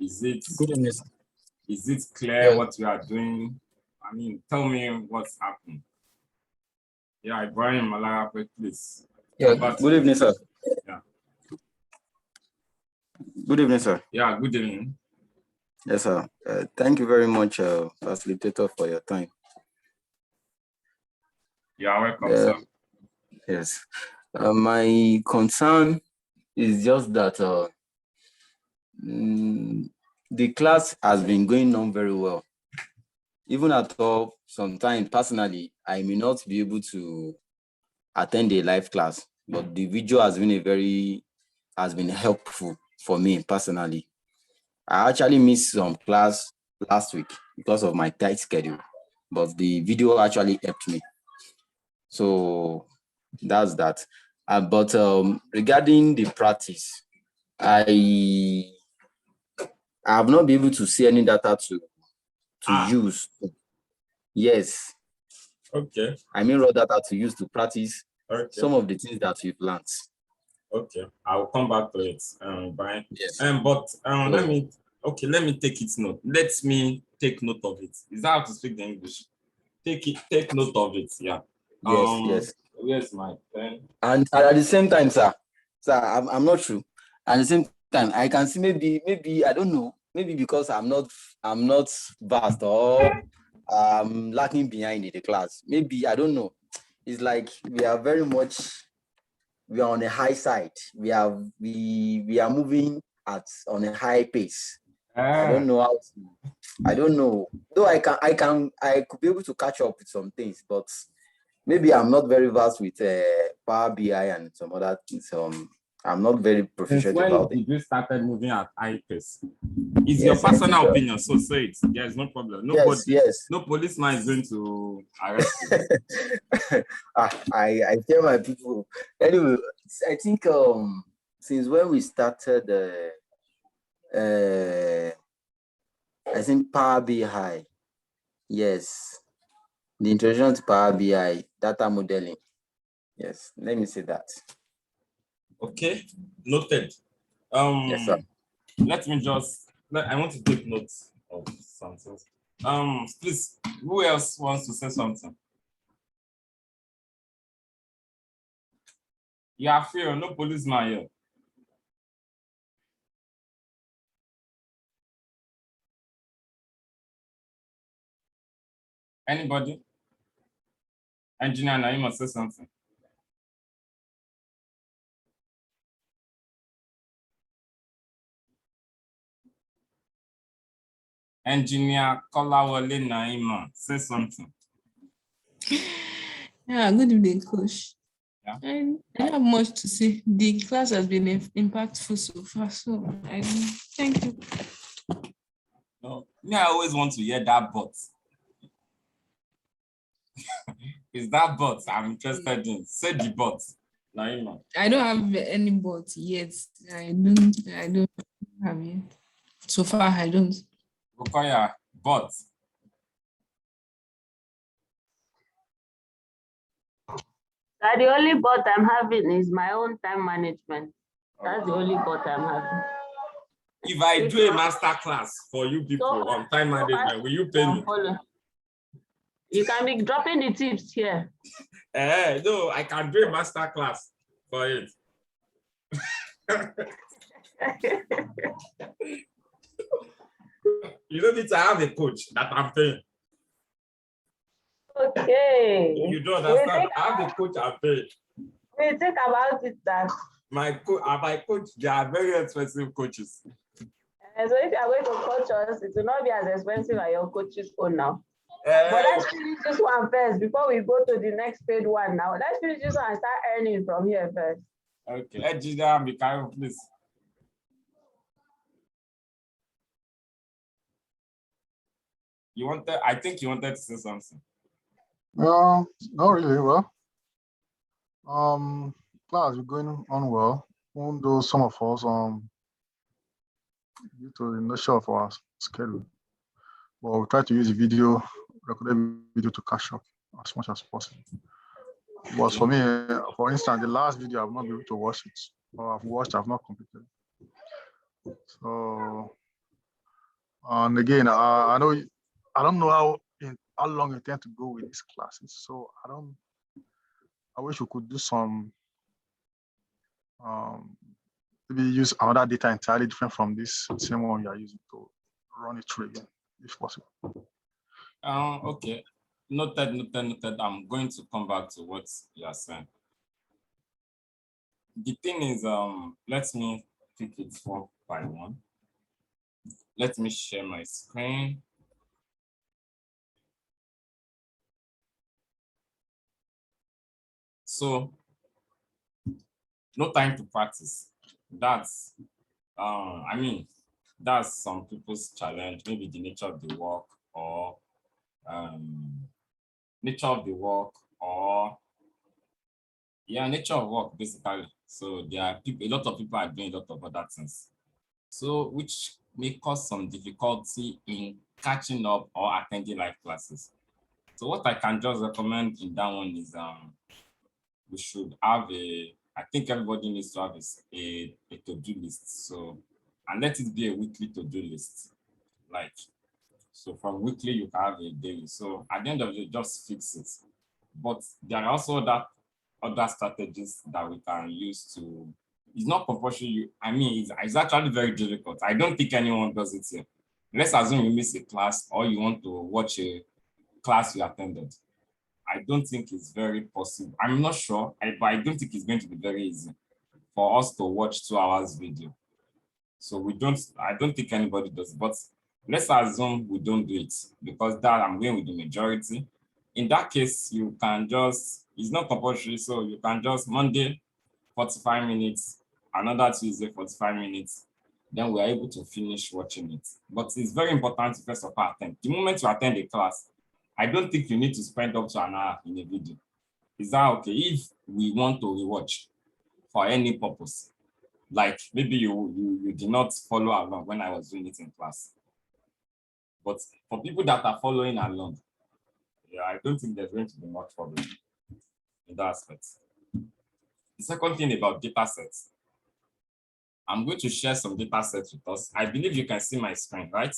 Is it Good evening, sir. is it clear Yeah. what we are doing? I mean, tell me what's happening. Yeah, Ibrahim Malaya, please. Yeah. Good evening, sir. Yeah. Good evening, sir. Yeah, good evening. Yes, sir. Thank you very much, facilitator, for your time. You are welcome, sir. Yes. My concern is just that the class has been going on very well. Even at all, sometimes personally, I may not be able to attend a live class, but the video has been helpful for me personally. I actually missed some class last week because of my tight schedule, but the video actually helped me. So that's that. But regarding the practice, I have not been able to see any data to use. Yes. Okay. I mean raw data to use to practice Okay. some of the things that we've learned. Okay, I will come back to it, Brian. Yes. Let me take it note. Let me take note of it. Is that how to speak the English? Take note of it, yeah. Yes. Where's my pen? And at the same time, sir, I'm not sure. At the same time, I can see maybe I don't know, maybe because I'm not vast or lacking behind in the class. Maybe I don't know. It's like we are on a high side. We are moving on a high pace. I don't know how to, I don't know. Though I could be able to catch up with some things, but maybe I'm not very vast with Power BI and some other things. I'm not very proficient about it. When you started moving at high pace? It's your personal opinion, so say it. There's no problem. Yes. No policeman is going to arrest you. I tell my people. Anyway, I think since when we started, I think Power BI. Yes, the introduction to Power BI, data modeling. Yes, let me say that. Okay, noted. Yes, sir. I want to take notes of something. Please, who else wants to say something? Yeah, fear, no policeman here. Anybody? Engineer, now you must say something. Engineer Kolawole Naima, say something. Yeah, good evening, Coach. Yeah. I don't have much to say. The class has been impactful so far, so I thank you. No, me, I always want to hear that but. Is that but I'm interested in? Say the but, Naima. I don't have any but yet. I don't have it. So far, I don't. Bukoya, but. The only but I'm having is my own time management. That's the only but I'm having. If I do a master class for you people on time management, will you pay me? You can be dropping the tips here. No, I can do a master class for it. You don't need to have a coach that I'm paying. Okay. You don't understand. I have a coach I'm paying. We think about it that. My coach, they are very expensive coaches. So if you are going to coach us, it will not be as expensive as your coach's own now. But let's finish this one first before we go to the next paid one now. Let's finish this one and start earning from here first. Okay, Ejida Mikael, please. I think you wanted to say something. Not really. Well, class is going on well, even though some of us due to the nature of our schedule, but we try to use the recorded video to catch up as much as possible. But for me, for instance, the last video I've not been able to watch it, or I've not completed. So And again, I know I don't know how long you intend to go with these classes. So I wish we could do some maybe use another data entirely different from this same one you are using to run it through again, if possible. Okay. Noted. I'm going to come back to what you are saying. The thing is, let me pick it one by one. Let me share my screen. So, no time to practice. That's, I mean, that's some people's challenge, maybe the nature of the work or nature of the work or nature of work basically. So there are people, a lot of people are doing a lot of other things. So which may cause some difficulty in catching up or attending live classes. So what I can just recommend in that one is we should have I think everybody needs to have a to-do list. So, and let it be a weekly to-do list. Like, so from weekly you can have a daily. So at the end of the day, just fix it. But there are also other strategies that we can use to, it's not compulsory. I mean, it's actually very difficult. I don't think anyone does it here. Let's assume you miss a class or you want to watch a class you attended. I don't think it's very possible. I'm not sure, but I don't think it's going to be very easy for us to watch 2 hours video. So I don't think anybody does, but let's assume we don't do it because that I'm going with the majority. In that case, you can just, it's not compulsory, so you can just Monday, 45 minutes, another Tuesday, 45 minutes, then we are able to finish watching it. But it's very important to first of all attend. The moment you attend a class, I don't think you need to spend up to an hour in a video. Is that okay? If we want to rewatch for any purpose, like maybe you did not follow along when I was doing it in class. But for people that are following along, I don't think there's going to be much problem in that aspect. The second thing about data sets, I'm going to share some data sets with us. I believe you can see my screen, right?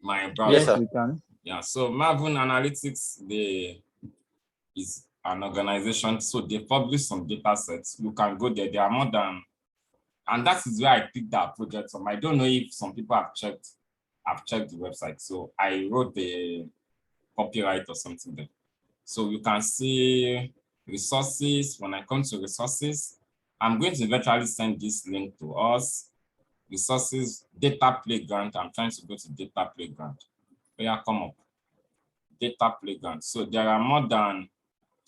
My browser. Yes, sir. We can. Yeah, so Maven Analytics, is an organization, so they publish some data sets. You can go there. There are more than, and that is where I picked that project from. I don't know if some people have checked the website. So I wrote the copyright or something there. So you can see resources. When I come to resources, I'm going to eventually send this link to us. Resources, data playground. I'm trying to go to data playground. Yeah, come up. Data playground. So there are more than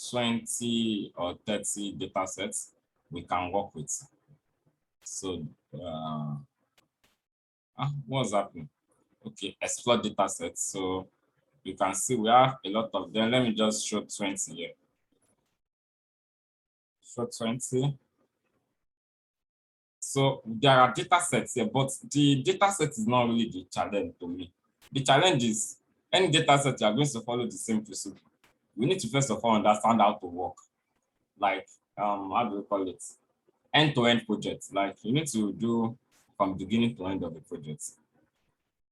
20 or 30 data sets we can work with. So what's happening? Okay, explore data sets. So you can see we have a lot of them. Let me just show 20 here. Show 20. So there are data sets here, but the data set is not really the challenge to me. The challenge is any data set you are going to follow the same principle. We need to first of all understand how to work. Like how do we call it? End-to-end projects. Like you need to do from beginning to end of the project.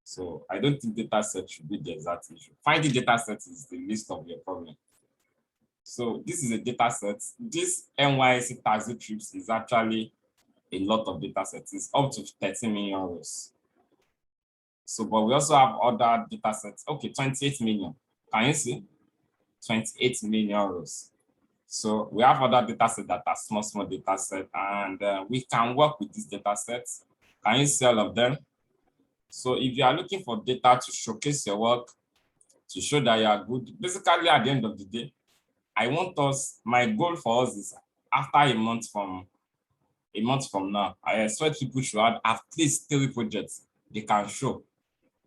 So I don't think data set should be the exact issue. Finding data set is the least of your problem. So this is a data set. This NYSC taxi trips is actually a lot of data sets. It's up to 13 million rows. So, but we also have other data sets. Okay, 28 million. Can you see? 28 million rows. So we have other data sets that are small data sets, and we can work with these data sets. Can you see all of them? So if you are looking for data to showcase your work, to show that you are good, basically at the end of the day, my goal for us is after a month from now, I expect people should have at least 3 projects they can show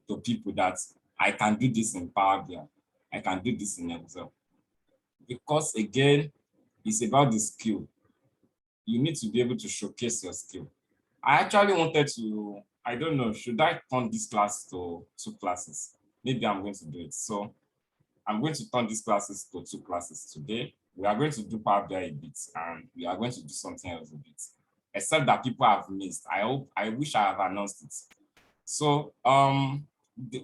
to people that I can do this in Power BI, I can do this in Excel. Because again, it's about the skill. You need to be able to showcase your skill. I actually wanted to, I don't know, should I turn this class to 2 classes? Maybe I'm going to do it. So I'm going to turn these classes to 2 classes today. We are going to do Power BI a bit, and we are going to do something else a bit. except that people have missed. I wish I have announced it. So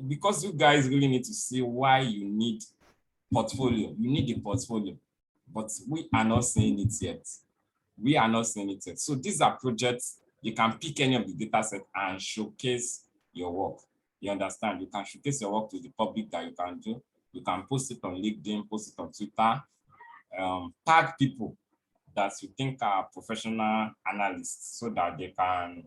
because you guys really need to see why you need portfolio, you need a portfolio, but we are not saying it yet. We are not saying it yet. So these are projects, you can pick any of the data set and showcase your work. You understand? You can showcase your work to the public that you can do. You can post it on LinkedIn, post it on Twitter, tag people that you think are professional analysts so that they can,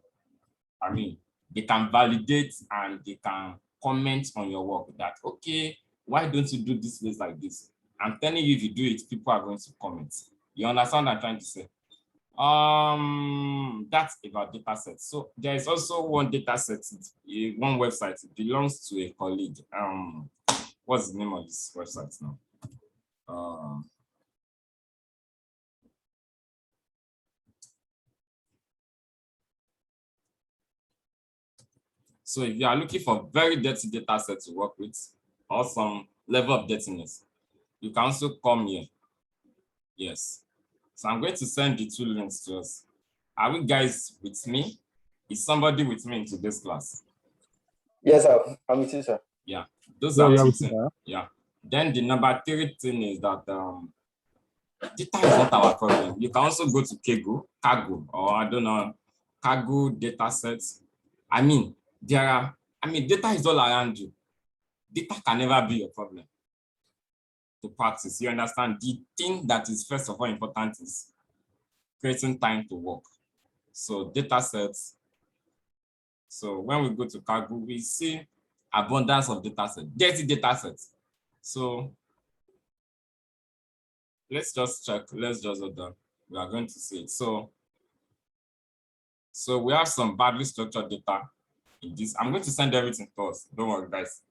they can validate and they can comment on your work that, okay, why don't you do this ways like this? I'm telling you, if you do it, people are going to comment. You understand what I'm trying to say? That's about data sets. So there is also one data set, one website. It belongs to a colleague. What's the name of this website now? So if you are looking for very dirty data set to work with or some level of dirtiness, you can also come here. Yes. So I'm going to send the 2 links to us. Are we guys with me? Is somebody with me in today's class? Yes, sir. I'm with you, sir. Yeah. Those are 2 things. Yeah. Then the number 3 thing is that data is not our problem. You can also go to Kaggle, or I don't know, Kaggle data sets. Data is all around you. Data can never be your problem to practice. You understand? The thing that is first of all important is creating time to work. So data sets. So when we go to Kaggle, we see abundance of data sets, dirty data sets. So let's just check. Let's just hold on. We are going to see it. So we have some badly structured data in this. I'm going to send everything to us. Don't worry, guys.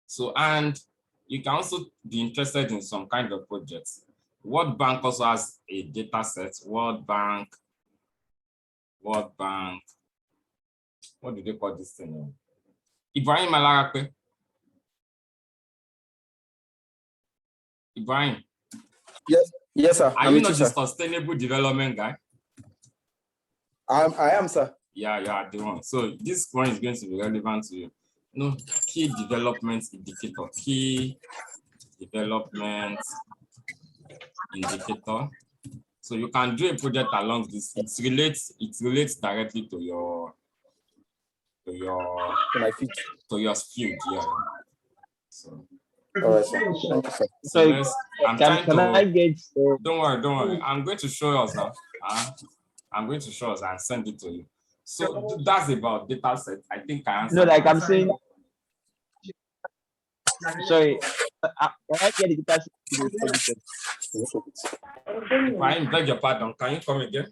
So, and you can also be interested in some kind of projects. World Bank also has a data set. World Bank. What do they call this thing? Ibrahim Alarape. Ibrahim. Yes, sir. Are you not the sustainable development guy? I am, sir. Yeah, you are the one. So this one is going to be relevant to you. Key development indicator. Key development indicator. So you can do a project along this. It relates directly to your field. Yeah. So. All right, sir. Thank you, sir. Don't worry. I'm going to show us now. I'm going to show us and send it to you. So that's about data set. I think I answered. No, like I'm saying. Sorry. Can I get the data set? I beg your pardon. Can you come again?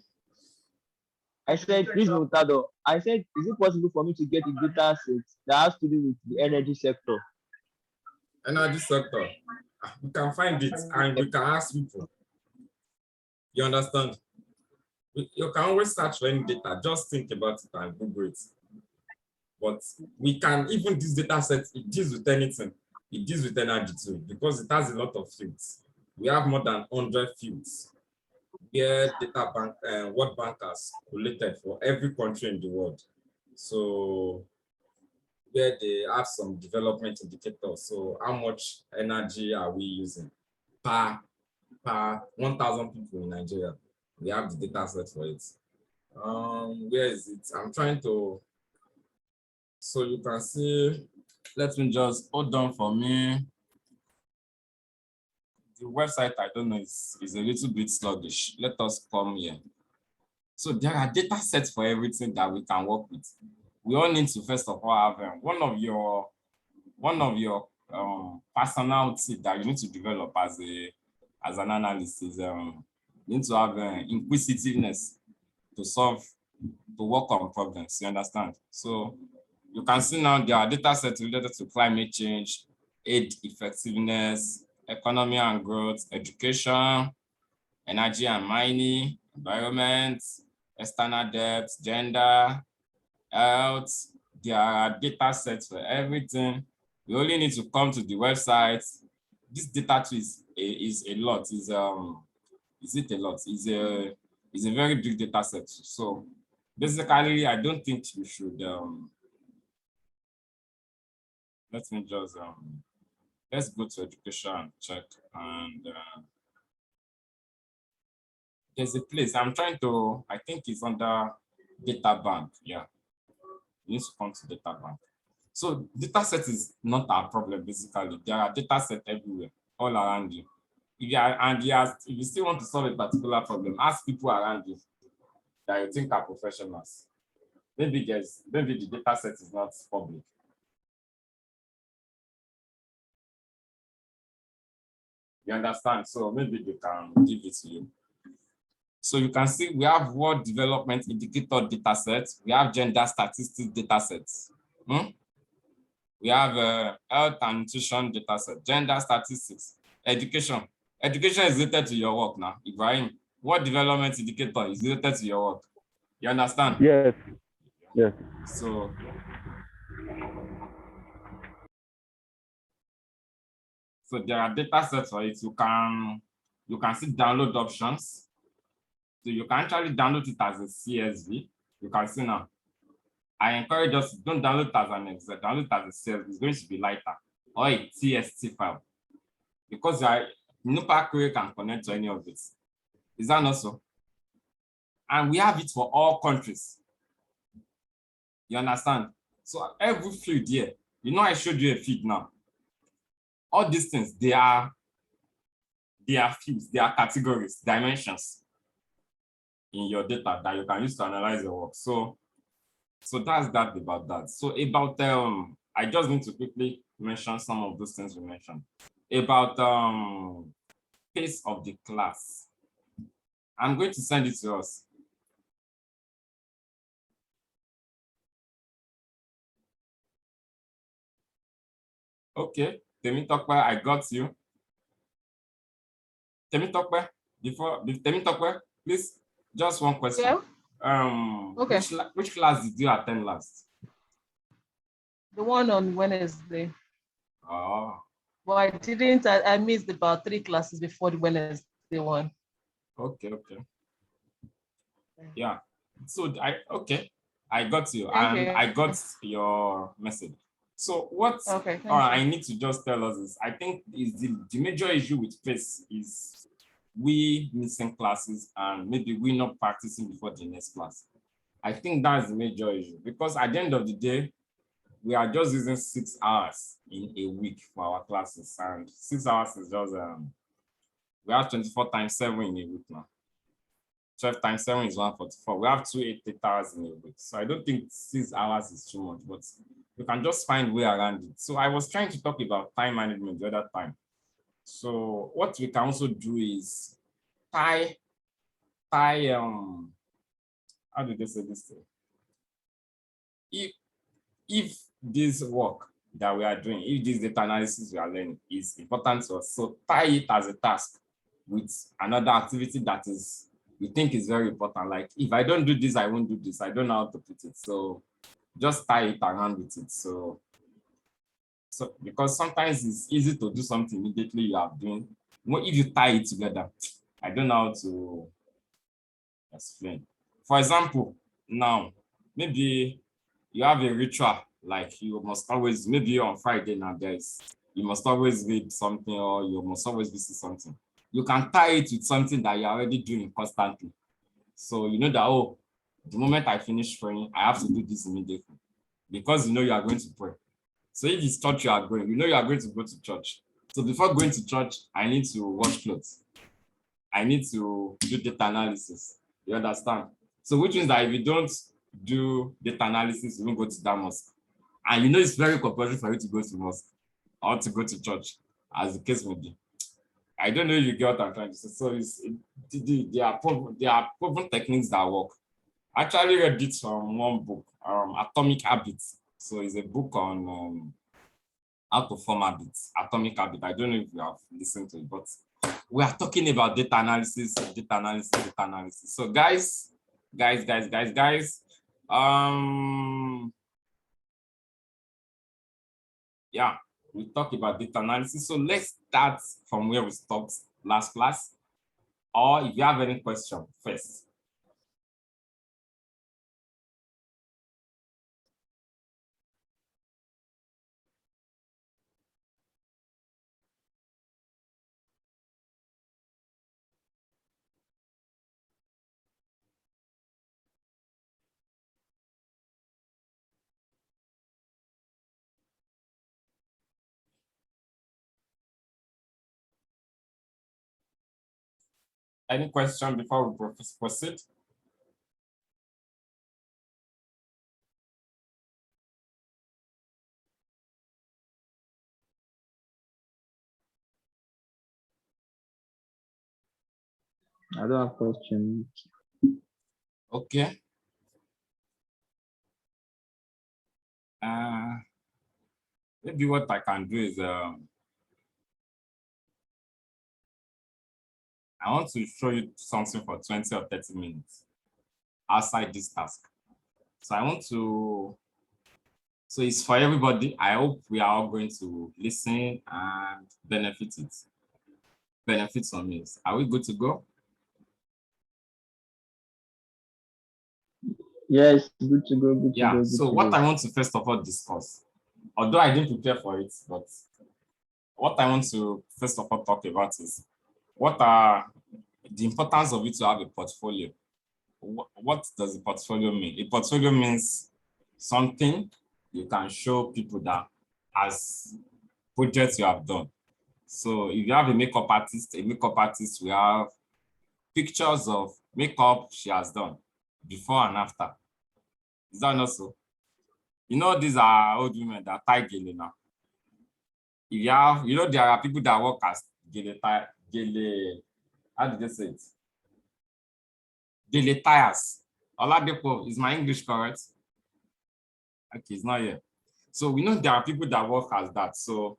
I said, please, Mutado. I said, is it possible for me to get a data set that has to do with the energy sector? Energy sector. We can find it and we can ask people. You understand? You can always search for any data. Just think about it and Google it. But we can, even this data set, it deals with anything. It deals with energy too, because it has a lot of fields. We have more than 100 fields where data bank and World Bank has collated for every country in the world. So where they have some development indicators. So how much energy are we using per 1,000 people in Nigeria? We have the data set for it. Where is it? I'm trying to, so you can see, let me just hold on for me. The website, I don't know, is a little bit sluggish. Let us come here. So there are data sets for everything that we can work with. We all need to first of all have one of your personality that you need to develop as an analyst is you need to have inquisitiveness to work on problems. You understand? So you can see now there are data sets related to climate change, aid effectiveness, economy and growth, education, energy and mining, environment, external debt, gender, health. There are data sets for everything. You only need to come to the website. This data is a lot. Is it a lot? It's a very big data set. So basically, I don't think we should let me just let's go to education and check. And there's a place I'm trying to, I think it's under data bank. Yeah, you need to come to data bank. So data set is not our problem, basically. There are data sets everywhere, all around you. If you still want to solve a particular problem, ask people around you that you think are professionals. Maybe the data set is not public. You understand? So maybe they can give it to you. So you can see we have World Development Indicator data sets. We have gender statistics data sets. We have health and nutrition data set, gender statistics, education. Education is related to your work now. Ibrahim, what development indicator is related to your work? You understand? Yes. Yes. So there are data sets for it. You can see download options. So you can actually download it as a CSV. You can see now. I encourage us, don't download it as an Excel, download it as a CSV. It's going to be lighter, or a TXT file. Because NUPA query can connect to any of this. Is that not so? And we have it for all countries. You understand? So every field here, you know, I showed you a field now. All these things, they are fields, they are categories, dimensions in your data that you can use to analyze your work. So that's that about that. So about I just need to quickly mention some of those things we mentioned. About pace of the class. I'm going to send it to us. Okay, Temitope, I got you. Temitope, Temitope, please, just one question. Yeah. Okay. Which class did you attend last? The one on Wednesday. Oh. Well, I didn't. I missed about 3 classes before the Wednesday one. Okay. Yeah. So I got you. Thank you. I got your message. So what I need to just tell us is, I think is the major issue with pace is we missing classes and maybe we not practicing before the next class. I think that's the major issue, because at the end of the day, we are just using 6 hours in a week for our classes, and 6 hours is just we have 24 times 7 in a week now. 12 times 7 is 144. We have 288 hours in a week. So I don't think 6 hours is too much, but you can just find a way around it. So I was trying to talk about time management the other time. So what we can also do is tie how do they say this thing? If this work that we are doing, if this data analysis we are learning is important to us, so tie it as a task with another activity that is you think is very important. Like, if I don't do this, I won't do this. I don't know how to put it. So just tie it around with it. So because sometimes it's easy to do something immediately you are doing. If you tie it together, I don't know how to explain. For example, now, maybe you have a ritual, like you must always, maybe on Friday now, you must always read something, or you must always visit something. You can tie it with something that you're already doing constantly. So you know that, oh, the moment I finish praying, I have to do this immediately, because you know you are going to pray. So if it's church you are going, you know you are going to go to church. So before going to church, I need to wash clothes. I need to do data analysis. You understand? So which means that if you don't do data analysis, you won't go to that mosque. And you know it's very compulsory for you to go to mosque or to go to church, as the case may be. I don't know if you get what I'm trying to say. So there are proven techniques that work. I actually read it from one book, Atomic Habits. So it's a book on how to form habits, Atomic Habit. I don't know if you have listened to it, but we are talking about data analysis. So guys, yeah, we talk about data analysis. So let's start from where we stopped last class. Or if you have any question first. Any question before we proceed? I don't have questions. Okay. Maybe what I can do is I want to show you something for 20 or 30 minutes outside this task. So I want to, so it's for everybody. I hope we are all going to listen and benefit from it. Are we good to go? Yes, good to go, good to Yeah, go. Good so to what go. I want to first of all discuss, although I didn't prepare for it, but what I want to first of all talk about is what are the importance of it to have a portfolio. What does a portfolio mean? A portfolio means something you can show people that as projects you have done. So if you have a makeup artist will have pictures of makeup she has done before and after. Is that not so? You know, these are old women that tie gele now. If you have, you know, there are people that work as gele, how did they say it? Gele tires. Oladipo, is my English correct? Okay, it's not here. So we know there are people that work as that. So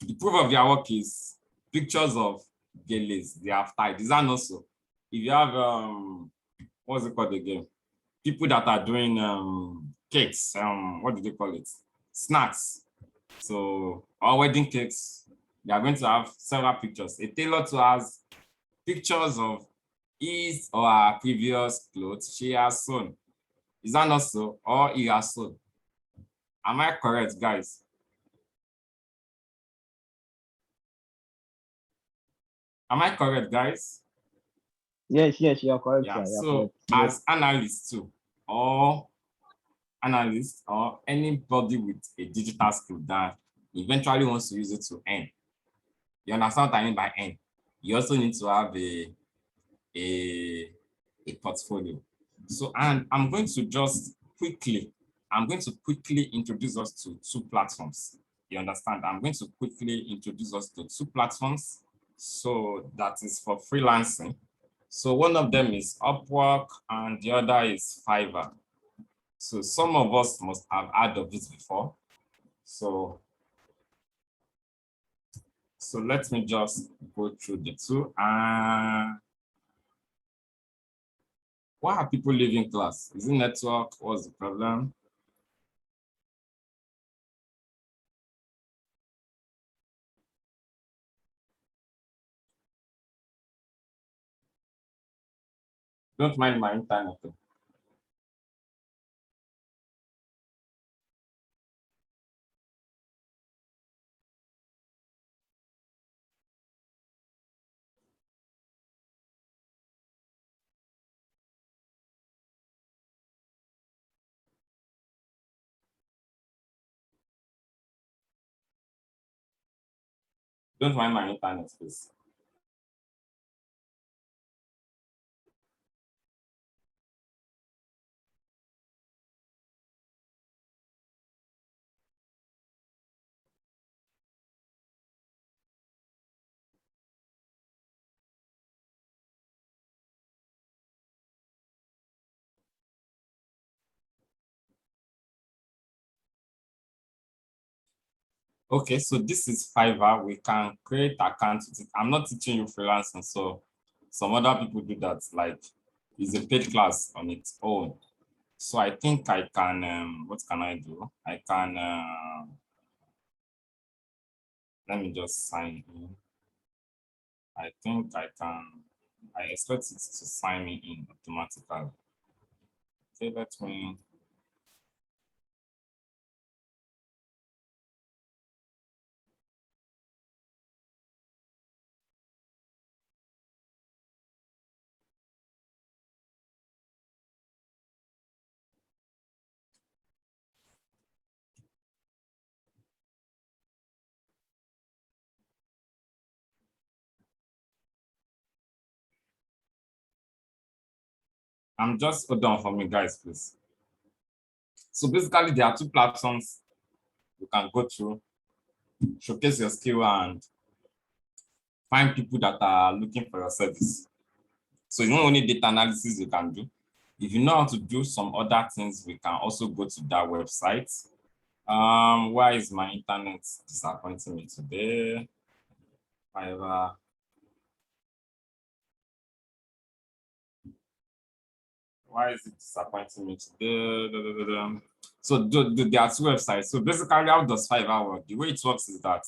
the proof of their work is pictures of geles they have tied. Is that not so? If you have what's it called again? People that are doing cakes, what do they call it? Snacks. So our wedding cakes, they are going to have several pictures. A tailor to has pictures of his or her previous clothes she has sewn. Is that not so? Or he has sewn? Am I correct, guys? Am I correct, guys? Yes, you are correct, Yeah, sir. You are so correct. Yes. as analysts too, or analysts, or anybody with a digital skill that eventually wants to use it to earn. You understand what I mean by earn? You also need to have a portfolio. So, and I'm going to quickly introduce us to two platforms. You understand? I'm going to quickly introduce us to two platforms. So that is for freelancing. So one of them is Upwork and the other is Fiverr. So some of us must have heard of this before. So let me just go through the two. Why are people leaving class? Is it network? What's the problem? Don't mind my internet. Don't mind my internet, please. Okay, so this is Fiverr. We can create accounts with it. I'm not teaching you freelancing, so some other people do that. Like, it's a paid class on its own. So I think I can, what can I do? I can, let me just sign in. I think I can I expect it to sign me in automatically. Okay, let me. I'm just hold on for me, guys, please. So basically, there are two platforms you can go through, showcase your skill, and find people that are looking for your service. So it's not only data analysis you can do. If you know how to do some other things, we can also go to that website. Why is my internet disappointing me today? Fiverr. Why is it disappointing me today? So there are two websites. So basically, how does Fiverr work? The way it works is that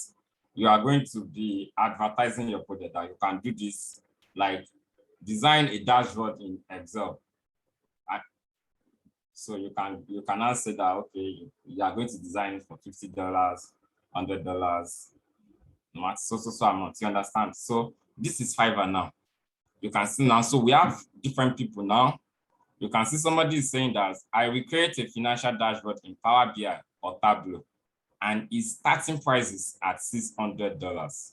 you are going to be advertising your product. That you can do this, like design a dashboard in Excel. So you can now say that, okay, you are going to design it for $50, $100, so amount. You understand? So this is Fiverr now. You can see now. So we have different people now. You can see somebody is saying that I will create a financial dashboard in Power BI or Tableau, and its starting price is at $600.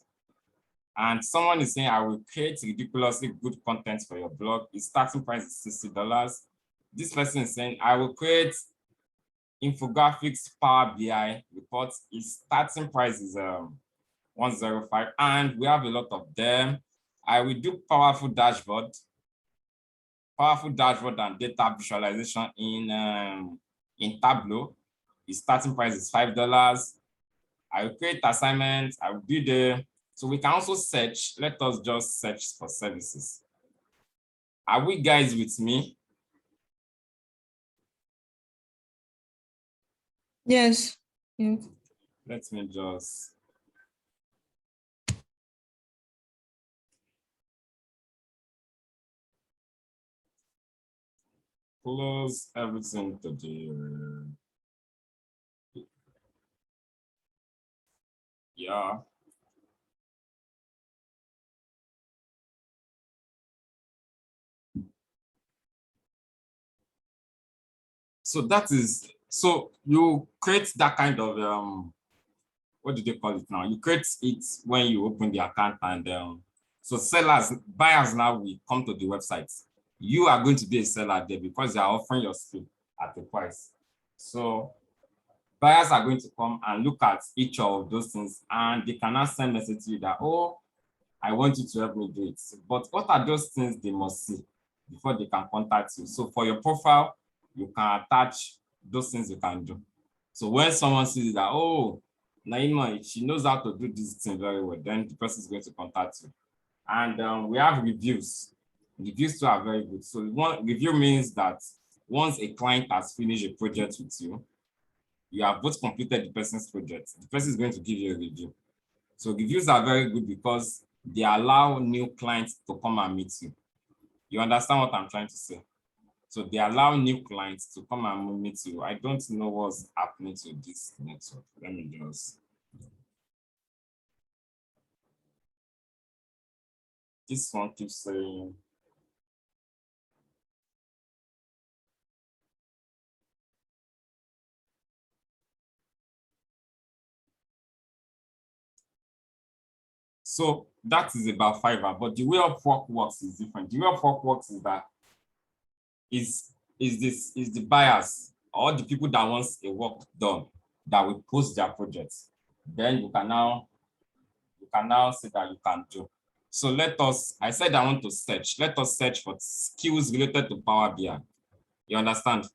And someone is saying I will create ridiculously good content for your blog. Its starting price is $60. This person is saying I will create infographics Power BI reports. Its starting price is $105, and we have a lot of them. I will do powerful dashboard and data visualization in Tableau. The starting price is $5. I will create assignments. I will build a. So we can also search. Let us just search for services. Are we guys with me? Yes. Yeah. Let me just. Close everything to the. Yeah. So that is, so you create that kind of, what do they call it now? You create it when you open the account, and so buyers now will come to the website. You are going to be a seller there because they are offering your skill at a price. So buyers are going to come and look at each of those things, and they can now send message to you that, oh, I want you to help me do it. But what are those things they must see before they can contact you? So for your profile, you can attach those things you can do. So when someone sees that, oh, Naima, she knows how to do this thing very well, then the person is going to contact you. And we have reviews. Reviews too are very good. So one review means that once a client has finished a project with you, you have both completed the person's project, the person is going to give you a review. So reviews are very good because they allow new clients to come and meet you. You understand what I'm trying to say? So they allow new clients to come and meet you. I don't know what's happening to this network. Let me just. This one keeps saying. So that is about Fiverr, but the way Upwork works is different. The way Upwork works is that is the buyers or the people that wants a work done that will post their projects. Then you can now say that you can do. So I said I want to search. Let us search for skills related to Power BI. You understand?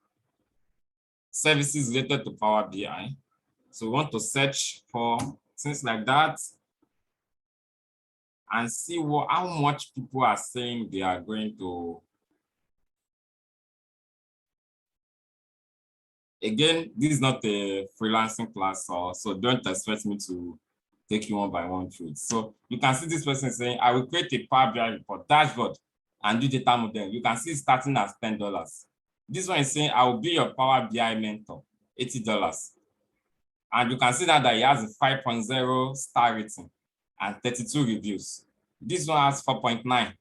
Services related to Power BI. So we want to search for things like that and see how much people are saying they are going to. Again, this is not a freelancing class, so don't expect me to take you one by one through it. So you can see this person saying, I will create a Power BI report dashboard and do data model, you can see starting at $10. This one is saying, I will be your Power BI mentor, $80. And you can see that he has a 5.0 star rating and 32 reviews. This one has 4.9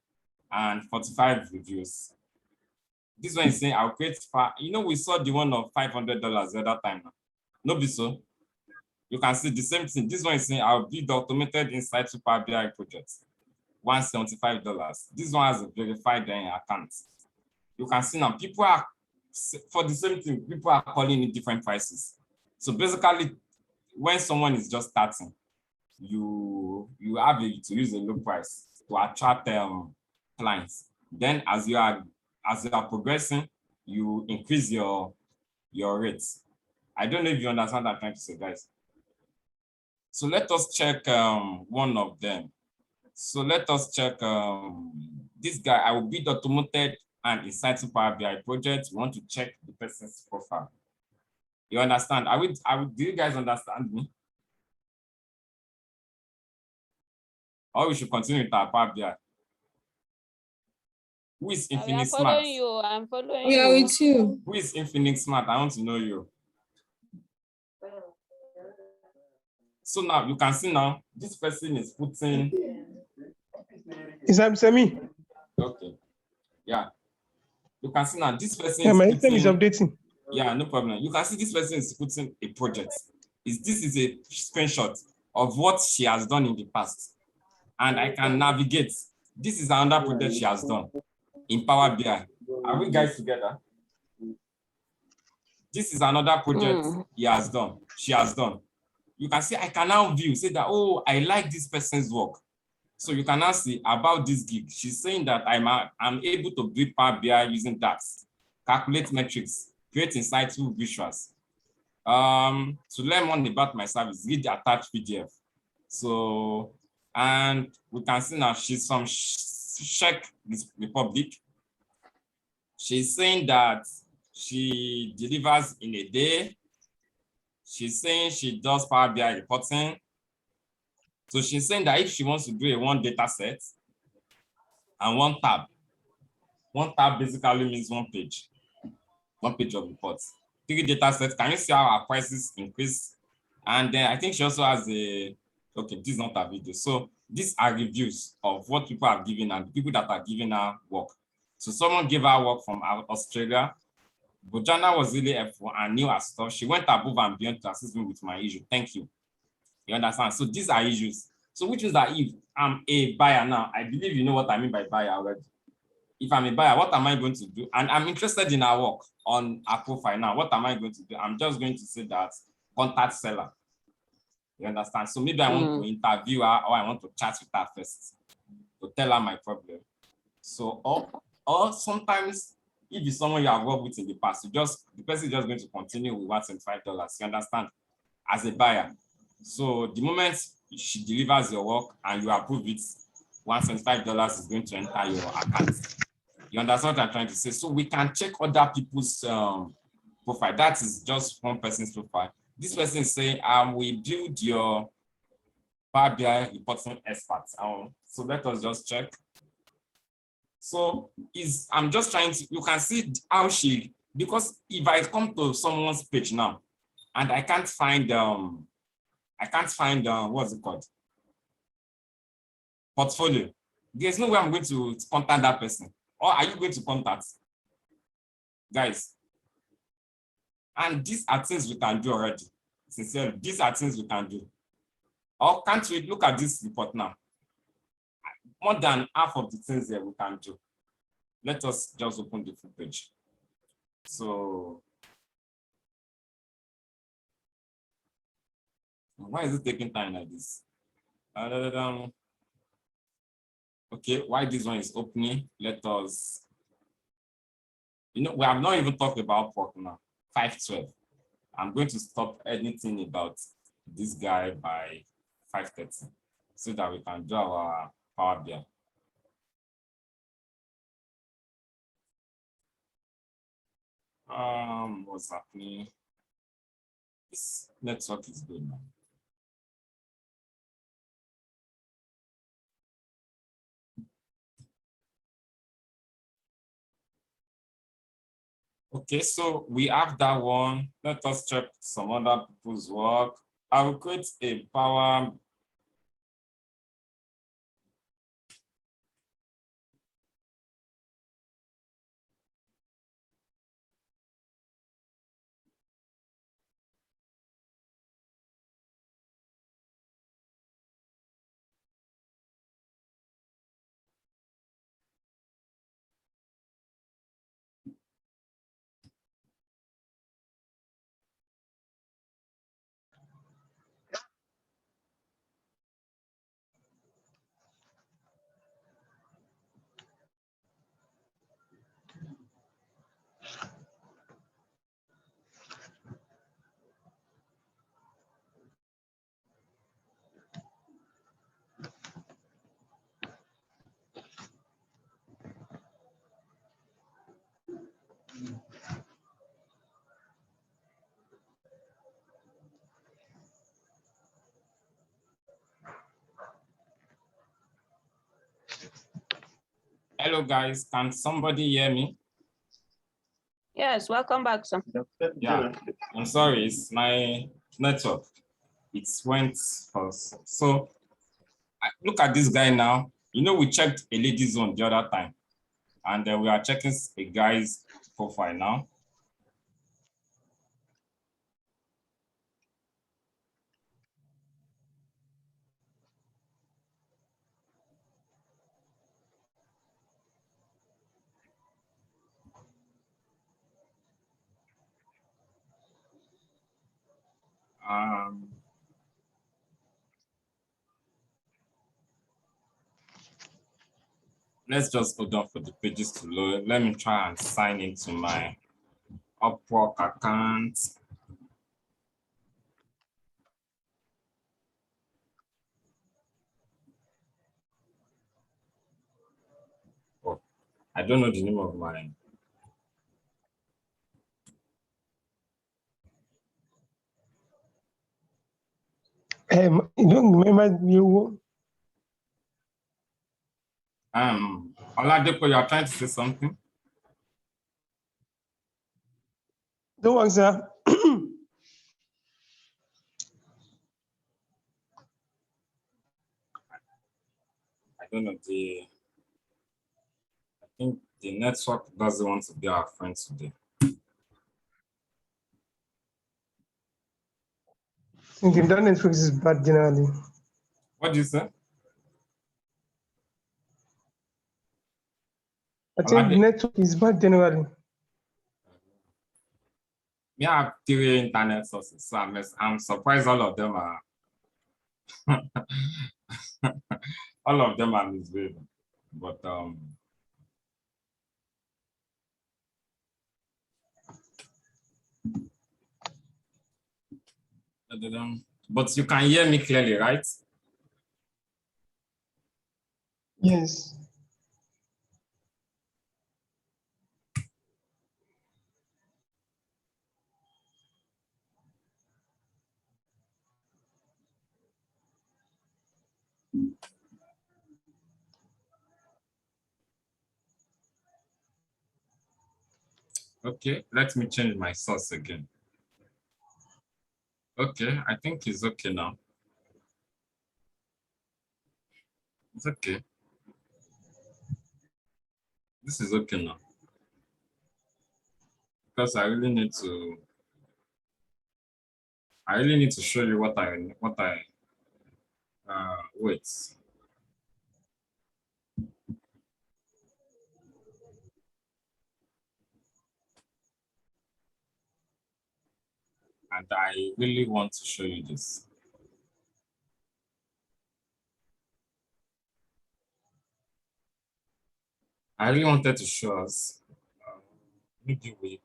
and 45 reviews. This one is saying, I'll create, we saw the one of $500 the other time. No be so. You can see the same thing. This one is saying, I'll build the automated insight to Power BI project, $175. This one has a verified account. You can see now, people are, for the same thing, people are calling it different prices. So basically, when someone is just starting, you have to use a low price to attract clients. Then as you are progressing, you increase your rates. I don't know if you understand what I'm trying to say, guys. So let us check one of them. So let us check this guy. I will build automated and insightful Power BI project. We want to check the person's profile. You understand? Do you guys understand me? Or we should continue with our Power BI? Who is Infinite Smart? I'm following We are you. with you. Who is Infinite Smart? I want to know you. So now you can see now this person is putting. Is that me? Okay. Yeah. You can see now this person Yeah, is my putting, system is updating. Yeah, no problem. You can see this person is putting a project. This is a screenshot of what she has done in the past. And I can navigate. This is another project she has done in Power BI. Are we guys together? This is another project she has done. You can see I can now view, say that, oh, I like this person's work. So you can now see about this gig. She's saying that I'm able to build Power BI using DAX, calculate metrics, create insightful visuals. To learn more about my service, read the attached PDF. So, and we can see now she's from Czech Republic. She's saying that she delivers in a day. She's saying she does Power BI reporting. So she's saying that if she wants to do a one data set and one tab basically means one page of reports. 3 data sets. Can you see how our prices increase? And then I think she also has okay, this is not a video. So these are reviews of what people have given and people that are giving her work. So someone gave her work from Australia. Bojana was really helpful and knew her stuff. She went above and beyond to assist me with my issue. Thank you. You understand? So these are issues. So which means that if I'm a buyer now, I believe you know what I mean by buyer already. If I'm a buyer, what am I going to do? And I'm interested in our work on our profile now. What am I going to do? I'm just going to say that contact seller. You understand? So maybe I want to interview her or I want to chat with her first to tell her my problem. So, or sometimes if it's someone you have worked with in the past, the person is just going to continue with $175. You understand? As a buyer. So the moment she delivers your work and you approve it, $175 is going to enter your account. You understand what I'm trying to say? So we can check other people's profile. That is just one person's profile. This person is saying, we build your Power BI reporting experts. So let us just check. So I'm just trying to, you can see how because if I come to someone's page now and I can't find what's it called? Portfolio. There's no way I'm going to contact that person. Or are you going to contact? Guys. And these are things we can do already. Sincerely, these are things we can do. Or can't we look at this report now? More than half of the things that we can do. Let us just open the full page. So, why is it taking time like this? Okay, why this one is opening? Let us, we have not even talked about pork now. 5:12. I'm going to stop anything about this guy by 5:30 so that we can do our Power BI. What's happening? This network is good now. Okay, so we have that one. Let us check some other people's work. I will create a power. Hello guys, can somebody hear me? Yes, welcome back, sir. Yeah, I'm sorry, it's my network. It went first. So look at this guy now. You know, we checked a lady's zone the other time, and then we are checking a guy's profile now. Let's just hold on for the pages to load. Let me try and sign into my Upwork account. Oh, I don't know the name of my. You don't remember you? Oladipo, you are trying to say something? Don't answer. I don't know. I think the network doesn't want to be our friend today. The internet network is bad generally. What do you say? I think the network is bad generally. We have 3 internet sources, so I'm surprised all of them are all of them are misbehaving. But but you can hear me clearly, right? Yes. Okay, let me change my source again. Okay, I think it's okay now. It's okay. This is okay now. Because I really need to show you what I wait. And I really want to show you this. I really wanted to show us. Maybe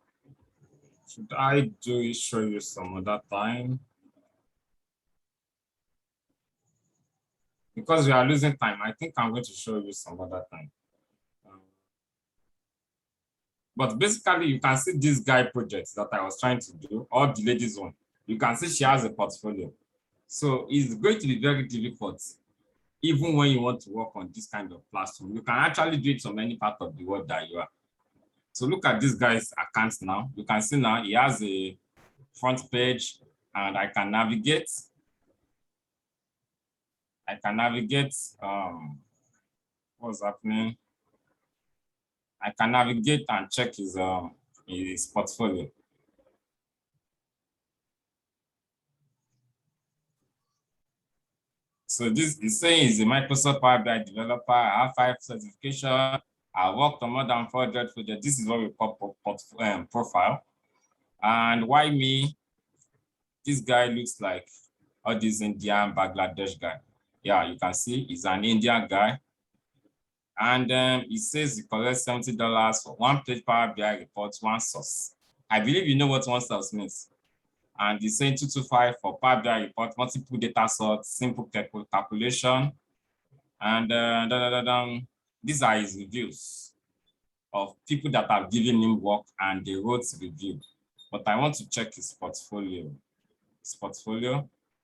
should I show you some other time? Because we are losing time, I think I'm going to show you some other time. But basically, you can see this guy projects that I was trying to do, or the lady's one. You can see she has a portfolio. So it's going to be very difficult, even when you want to work on this kind of platform. You can actually do it from any part of the world that you are. So look at this guy's account now. You can see now he has a front page, and I can navigate. What's happening. I can navigate and check his portfolio. So this is saying he's a Microsoft Power BI developer. I have 5 certifications. I worked on more than 400 projects. This is what we call profile. And why me? This guy looks like all these Indian Bangladesh guy. Yeah, you can see he's an Indian guy. And he says he collects $70 for 1 page Power BI report, 1 source. I believe you know what 1 source means. And he's saying 225 for Power BI report, multiple data source, simple calculation. And these are his reviews of people that have given him work, and they wrote review. But I want to check his portfolio.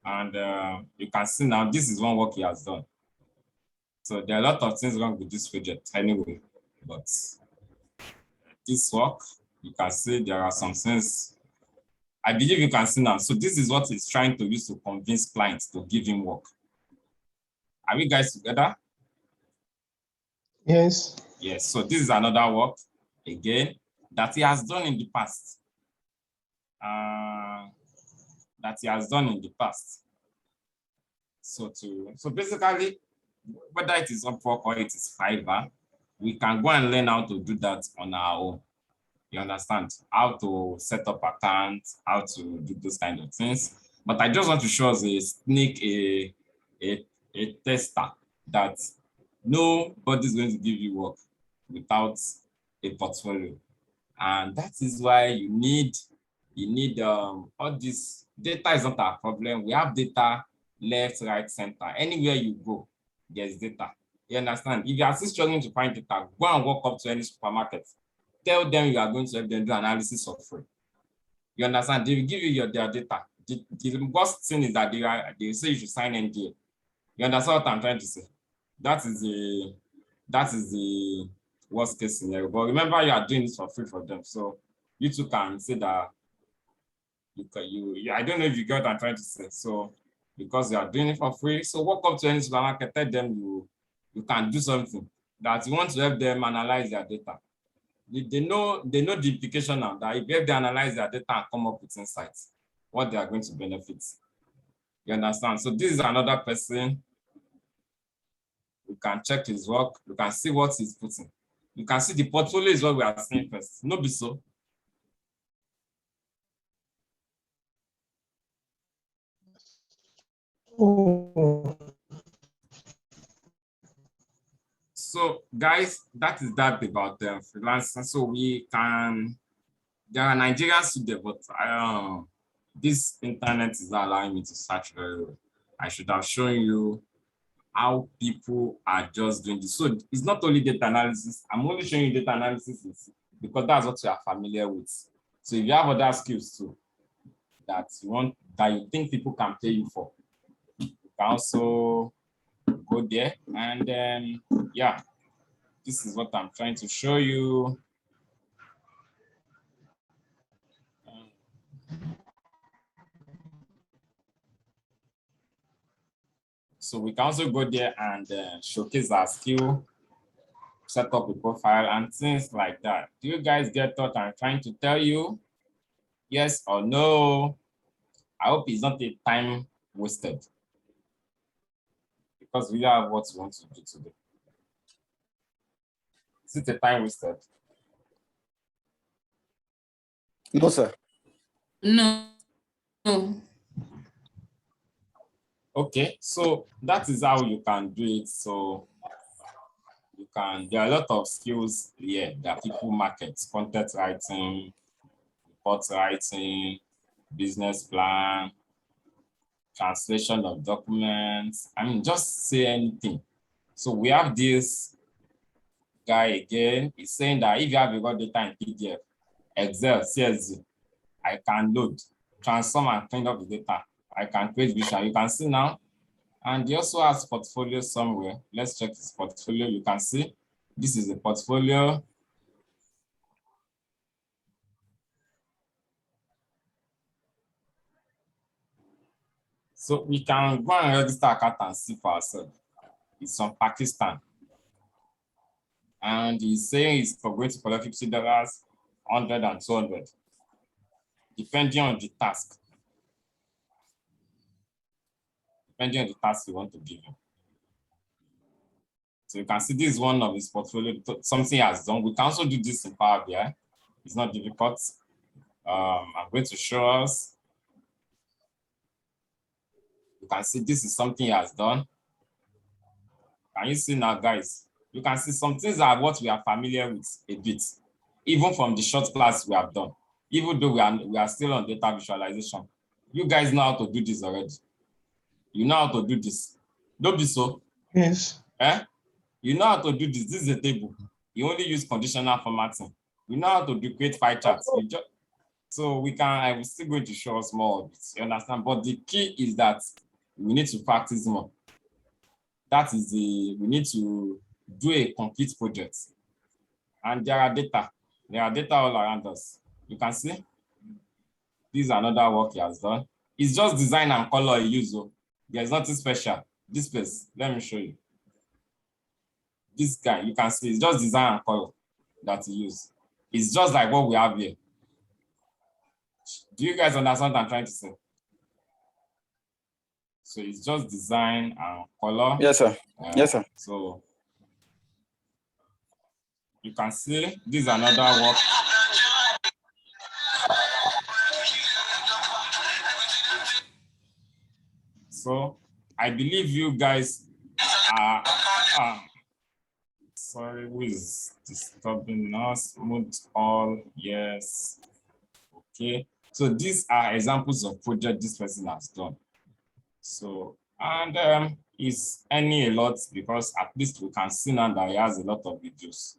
And you can see now this is one work he has done. So there are a lot of things wrong with this project anyway, but this work, you can see there are some things. I believe you can see now. So this is what he's trying to use to convince clients to give him work. Are we guys together? Yes. Yes, so this is another work, again, that he has done in the past. So basically, whether it is Upwork or it is Fiverr, we can go and learn how to do that on our own. You understand? How to set up accounts, how to do those kind of things. But I just want to show us a tester that nobody's going to give you work without a portfolio. And that is why you need all this. Data is not a problem. We have data left, right, center. Anywhere you go, there's data. You understand? If you are still struggling to find data, go and walk up to any supermarket. Tell them you are going to help them do analysis for free. You understand? They will give you their data. The worst thing is that they say you should sign NDA. You understand what I'm trying to say? That is the worst case scenario. But remember, you are doing this for free for them. So you too can say that I don't know if you get what I'm trying to say. So because you are doing it for free, so walk up to any supermarket, tell them you can do something, that you want to help them analyze their data. They know the implication now, that if they analyze their data and come up with insights, what they are going to benefit. You understand? So this is another person. You can check his work. You can see what he's putting. You can see the portfolio is what we are seeing first. No be so. Oh. So guys, that is that about freelancing. So there are Nigerians today, but this internet is not allowing me to search very well. I should have shown you how people are just doing this. So it's not only data analysis. I'm only showing you data analysis because that's what you are familiar with. So if you have other skills too that you think people can pay you for, you can also go there. And then yeah, this is what I'm trying to show you. So we can also go there and showcase our skill, set up a profile and things like that. Do you guys get what I'm trying to tell you? Yes or no? I hope it's not a time wasted, because we have what we want to do today. Is it a time wasted? No, sir. No. Okay, so that is how you can do it. So there are a lot of skills here that people market: content writing, report writing, business plan, translation of documents. I mean, just say anything. So we have this guy again. He's saying that if you have a raw data in PDF, Excel, CSV, I can load, transform and clean up the data. I can create visual. You can see now. And he also has portfolio somewhere. Let's check his portfolio. You can see this is the portfolio. So we can go and register account and see for ourselves. It's from Pakistan. And he's saying it's for going to collect $50, 100 and 200, depending on the task. Depending on the task you want to give him. So you can see this is one of his portfolio, something he has done. We can also do this in Power BI. It's not difficult. I'm going to show us. You can see this is something he has done. Can you see now, guys? You can see some things are what we are familiar with a bit, even from the short class we have done, even though we are still on data visualization. You guys know how to do this already. You know how to do this. Don't be so. Yes. Eh? You know how to do this. This is a table. You only use conditional formatting. You know how to create pie charts. So we can, I will still going to show us more of it. You understand? But the key is that we need to practice more. That is we need to do a complete project. And there are data. There are data all around us. You can see. This is another work he has done. It's just design and color he used. There's nothing special. This place, let me show you. This guy, you can see it's just design and color that he used. It's just like what we have here. Do you guys understand what I'm trying to say? So it's just design and color. Yes, sir. Yes, sir. So you can see this is another work. So I believe you guys are, sorry, who is disturbing us? Mute all, yes. Okay, so these are examples of projects this person has done. So, and he's earning a lot because at least we can see now that he has a lot of videos,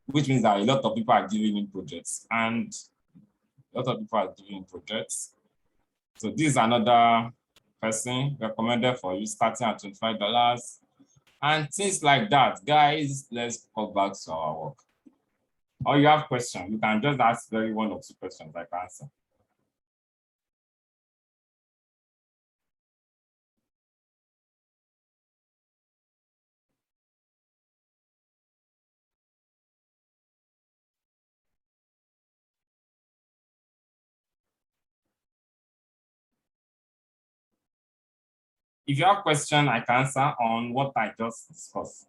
which means that a lot of people are giving him projects and a lot of people are giving him projects. So this is another person recommended for you starting at $25 and things like that. Guys, let's go back to our work. Or you have questions, you can just ask very one or two questions I can answer. If you have a question, I can answer on what I just discussed.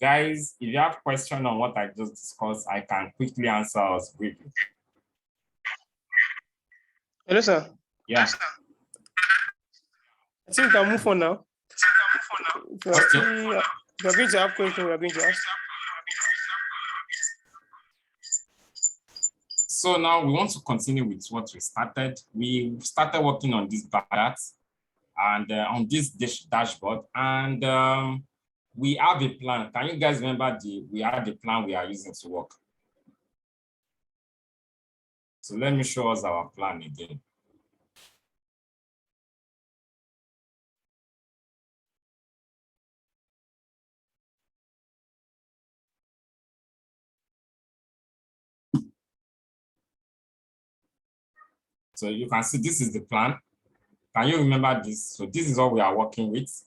Guys, if you have a question on what I just discussed, I can quickly answer us briefly. Hello, sir. Yeah. I think we can move on now. If you are going to have questions, we are going to ask. So now we want to continue with what we started. We started working on this bar and on this dashboard, and we have a plan. Can you guys remember we had the plan we are using to work? So let me show us our plan again. So you can see this is the plan. Can you remember this? So this is what we are working with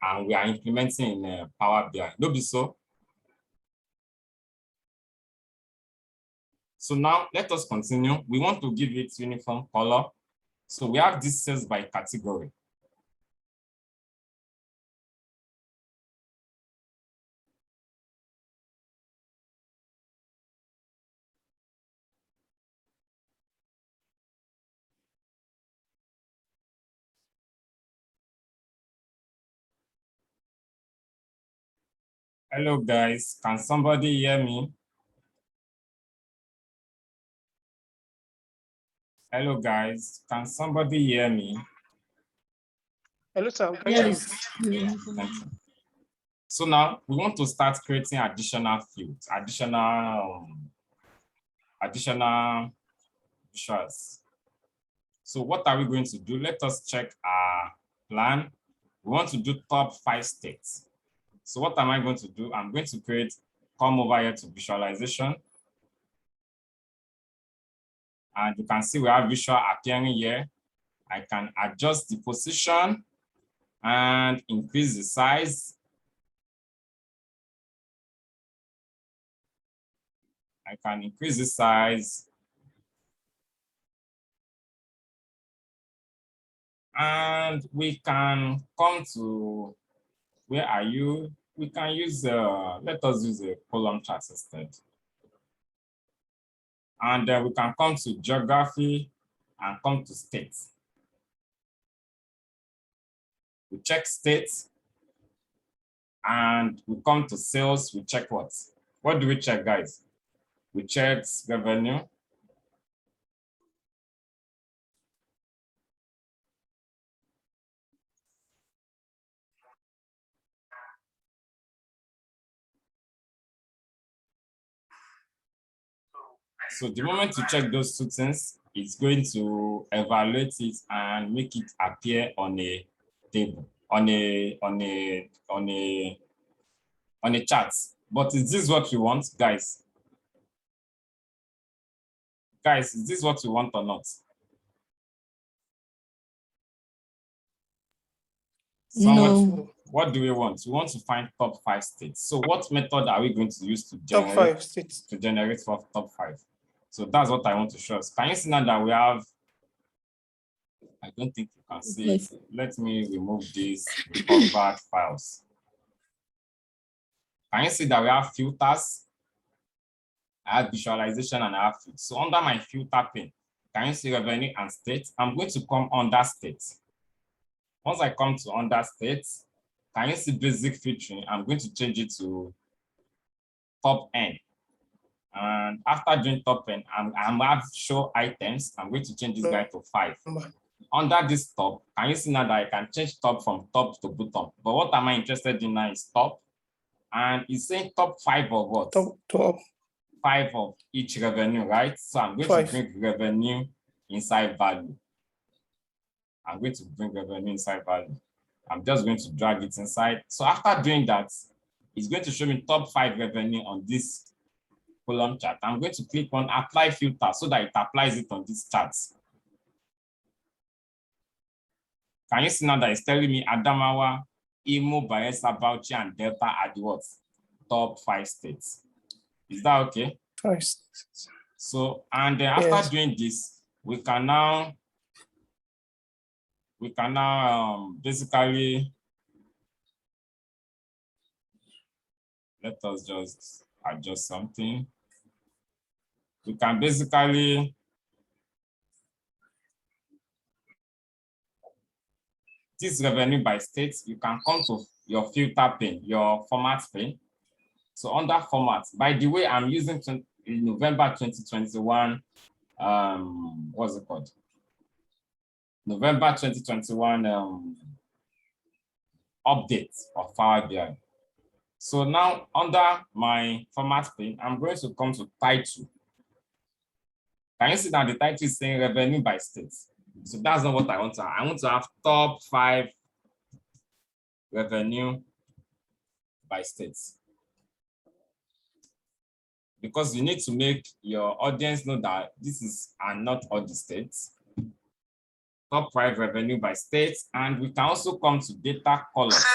and we are implementing in Power BI. No be so? So now let us continue. We want to give it uniform color. So we have this sales by category. Hello guys, can somebody hear me? Hello guys, can somebody hear me? Hello, sir. Yes. Thank you. So now we want to start creating additional fields, additional additional visuals. So what are we going to do? Let us check our plan. We want to do top 5 states. So what am I going to do? I'm going to come over here to visualization. And you can see we have visual appearing here. I can adjust the position and increase the size. I can increase the size. And we can come to, where are you? We can use, let us use a column chart instead. And then we can come to geography and come to states. We check states and we come to sales, we check what? What do we check, guys? We check revenue. So the moment you check those 2 things, it's going to evaluate it and make it appear on a table, on a chart. But is this what we want, guys? Guys, is this what we want or not? No. What do we want? We want to find top 5 states. So what method are we going to use to Top 5 states. To generate for top 5? So that's what I want to show us. Can you see now that we have, I don't think you can see it. Let me remove these recovered files. Can you see that we have filters? I have visualization and I have filters. So under my filter pane, can you see revenue and state? I'm going to come under state. Once I come to under state, can you see basic filtering? I'm going to change it to top N. And after doing top N, I'm going to show items. I'm going to change this guy to 5. Under this top, can you see now that I can change top from top to bottom? But what am I interested in now is top. And it's saying top 5 of what? Top 5 of each revenue, right? So I'm going to bring revenue inside value. I'm going to bring revenue inside value. I'm just going to drag it inside. So after doing that, it's going to show me top 5 revenue on this column chart. I'm going to click on apply filter so that it applies it on this chart. Can you see now that it's telling me Adamawa, Imo, Bayelsa, Bauchi, and Delta are the what? Top 5 states. Is that okay? 5 states. So, and then after doing this, we can now basically, let us just adjust something. We can basically this revenue by states. You can come to your filter pane, your format pane. So under format, by the way, I'm using in November 2021, what's it called? November 2021 update of Power BI. So now under my format pane, I'm going to come to title. Can you see that the title is saying revenue by states? So that's not what I want to have. I want to have top 5 revenue by states. Because you need to make your audience know that this are not all the states. Top 5 revenue by states. And we can also come to data colors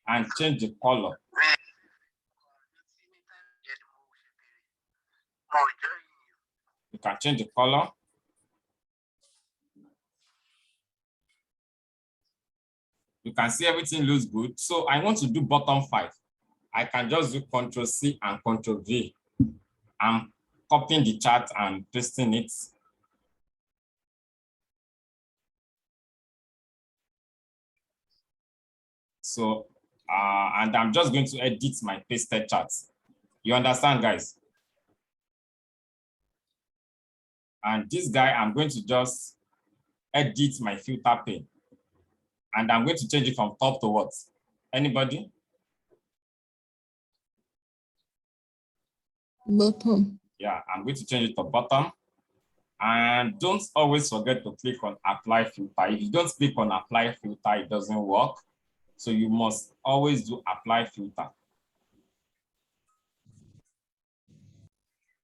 and change the color. You can change the color. You can see everything looks good. So I want to do bottom 5. I can just do Ctrl+C and Ctrl+V. I'm copying the chart and pasting it. So, and I'm just going to edit my pasted charts. You understand, guys? And this guy, I'm going to just edit my filter pane. And I'm going to change it from top to what? Anybody? Bottom. Yeah, I'm going to change it to bottom. And don't always forget to click on apply filter. If you don't click on apply filter, it doesn't work. So you must always do apply filter.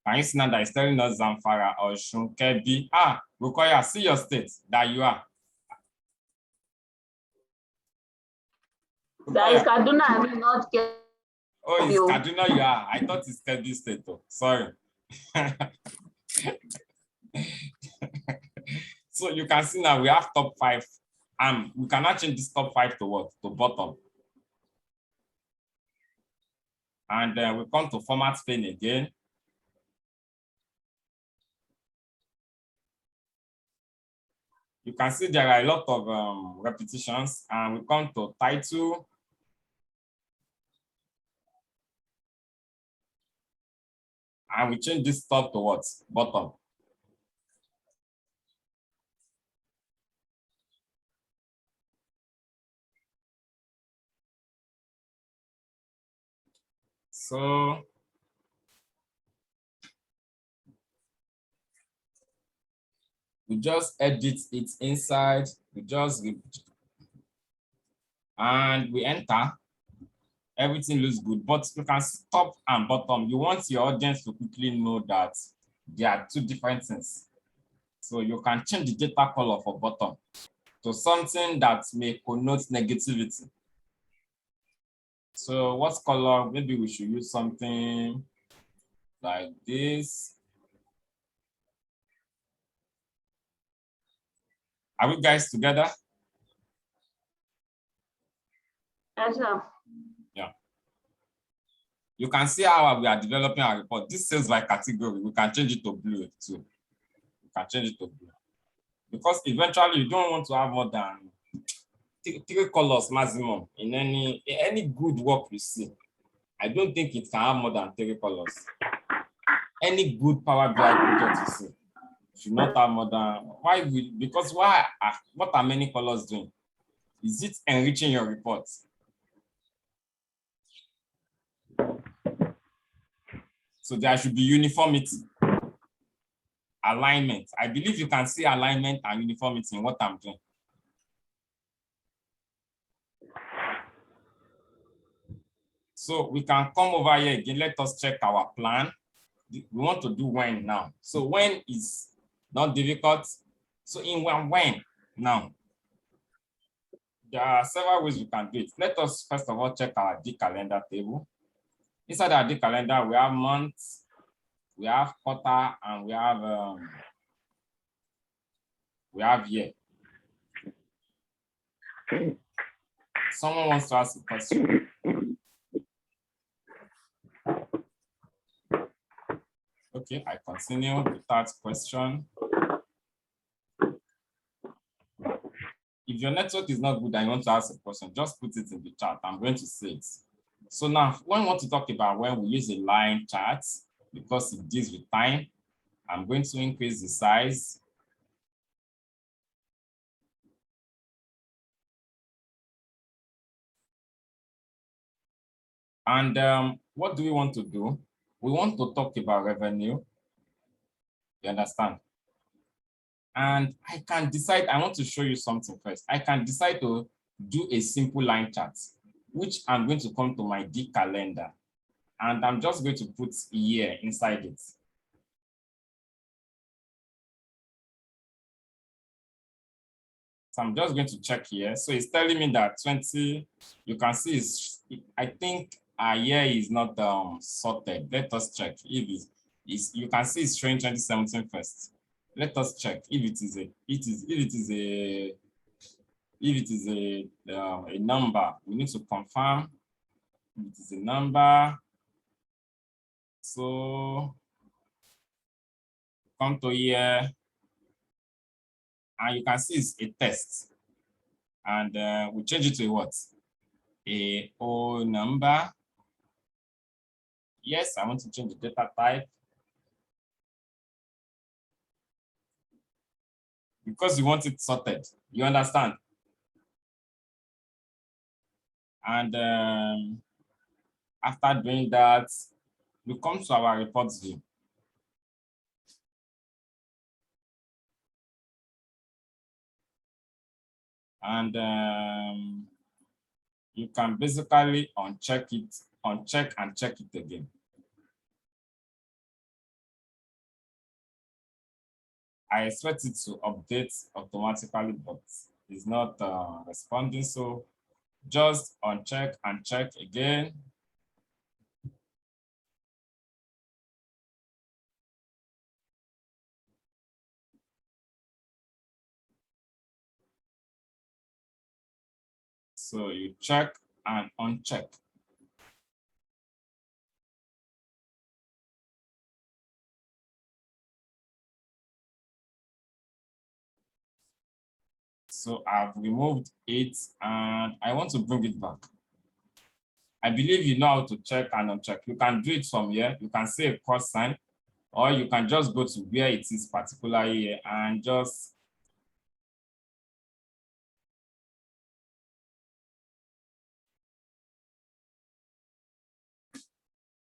Can you see now that it's telling us Zamfara or Shunkebi? Ah, Rukoya, see your state that you are. That is Kaduna, I mean, not Kebbi. Oh, it's Kaduna you are. I thought it's Kebbi state. Oh, sorry. So you can see now we have top 5. And we cannot change this top 5 to what? To bottom. And then we come to format pane again. You can see there are a lot of repetitions, and we come to title. And we change this top to what? Bottom. So we just edit it inside. We just and we enter. Everything looks good, but you can stop and bottom. You want your audience to quickly know that there are 2 different things. So you can change the data color for bottom to something that may connote negativity. So what color? Maybe we should use something like this. Are we guys together? Yes, sir. Yeah. You can see how we are developing our report. This says by category. We can change it to blue too. We can change it to blue. Because eventually you don't want to have more than 3 colors maximum in any good work you see. I don't think it can have more than 3 colors. Any good Power BI project you see should not have more than what are many colors doing? Is it enriching your report? So there should be uniformity, alignment. I believe you can see alignment and uniformity in what I'm doing. So we can come over here again. Let us check our plan. We want to do when now. So when is not difficult. So in when now, there are several ways we can do it. Let us first of all check our D calendar table. Inside our D calendar, we have months, we have quarter, and we have year. Someone wants to ask a question. Okay, I continue with that question. If your network is not good and you want to ask a question, just put it in the chat. I'm going to say it. So now, when we want to talk about when we use a line chart, because it deals with time, I'm going to increase the size. And what do we want to do? We want to talk about revenue. You understand? And I can decide, I want to show you something first. I can decide to do a simple line chart, which I'm going to come to my D calendar. And I'm just going to put year inside it. So I'm just going to check here. So it's telling me that 20, you can see, I think our year is not sorted. Let us check if you can see it's showing 2017 first. Let us check if it is a number. We need to confirm if it is a number. So come to here, and you can see it's a test. And we change it to what? A O number. Yes, I want to change the data type. Because you want it sorted. You understand? And after doing that, we come to our reports view. And you can basically uncheck and check it again. I expect it to update automatically, but it's not responding. So just uncheck and check again. So you check and uncheck. So I've removed it and I want to bring it back. I believe you know how to check and uncheck. You can do it from here. You can say a cross sign, or you can just go to where it is particularly here and just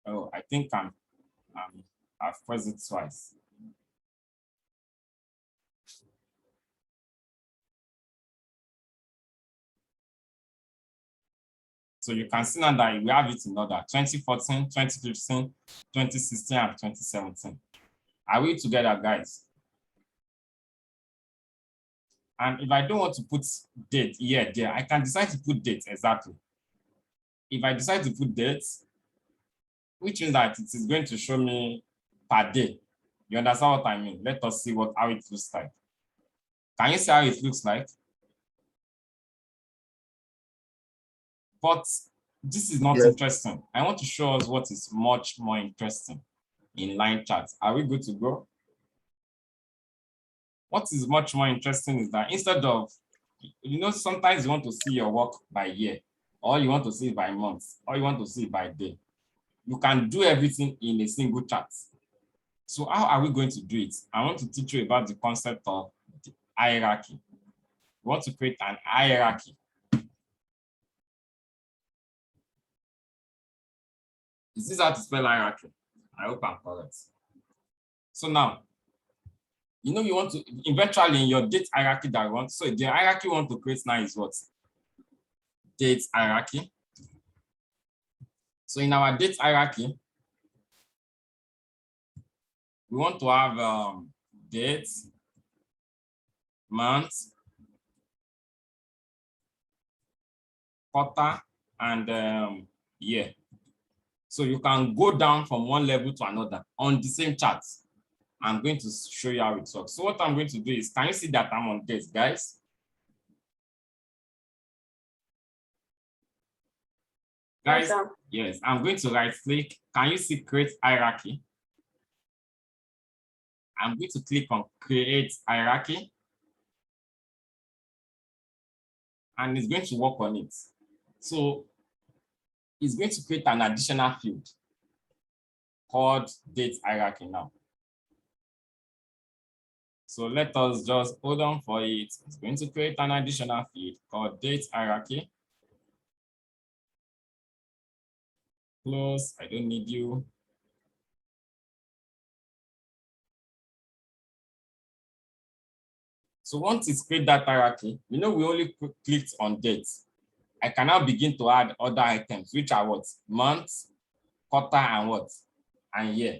I think I've pressed it twice. So you can see now that we have it in order: 2014, 2015, 2016, and 2017. Are we together, guys? And if I don't want to put date here, there, I can decide to put date exactly. If I decide to put dates, which means that it is going to show me per day. You understand what I mean? Let us see how it looks like. Can you see how it looks like? But this is not interesting. I want to show us what is much more interesting in line charts. Are we good to go? What is much more interesting is that instead of, sometimes you want to see your work by year, or you want to see it by month, or you want to see it by day. You can do everything in a single chart. So how are we going to do it? I want to teach you about the concept of the hierarchy. We want to create an hierarchy. Is this how to spell hierarchy? I hope I'm correct. So now, you want to, eventually in your date hierarchy that you want, so the hierarchy you want to create now is what? Date hierarchy. So in our date hierarchy, we want to have date, month, quarter, and year. So you can go down from one level to another on the same chart. I'm going to show you how it works. So what I'm going to do is, can you see that I'm on dates, guys? Guys, yes, I'm going to right click. Can you see create hierarchy? I'm going to click on create hierarchy. And it's going to work on it. So it's going to create an additional field called date hierarchy now. So let us just hold on for it. It's going to create an additional field called date hierarchy. Close, I don't need you. So once it's created that hierarchy, we only clicked on dates. I can now begin to add other items, which are what? Month, quarter, and what? And year.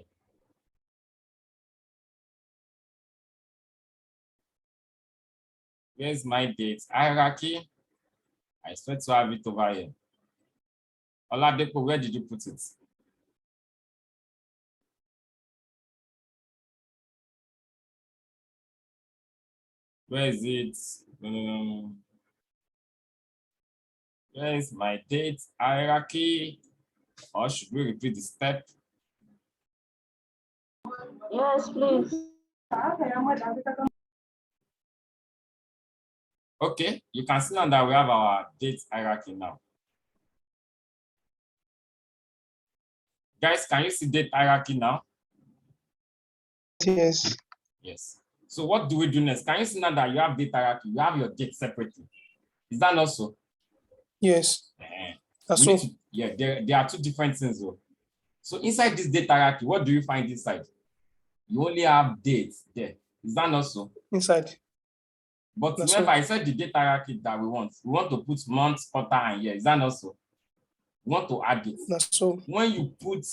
Here's my date hierarchy. I expect to have it over here. Oladepo, where did you put it? Where is it? Where is my date hierarchy? Or should we repeat the step? Yes, please. Okay, you can see now that we have our date hierarchy now. Guys, can you see date hierarchy now? Yes. Yes. So what do we do next? Can you see now that you have date hierarchy? You have your date separately. Is that not so? Yes. That's so. Yeah, there are two different things though. So inside this date hierarchy, what do you find inside? You only have dates there. Is that not so? Inside. But That's remember, all. I said the date hierarchy that we want to put month, quarter, and year. Is that not so? We want to add it. That's all. When you put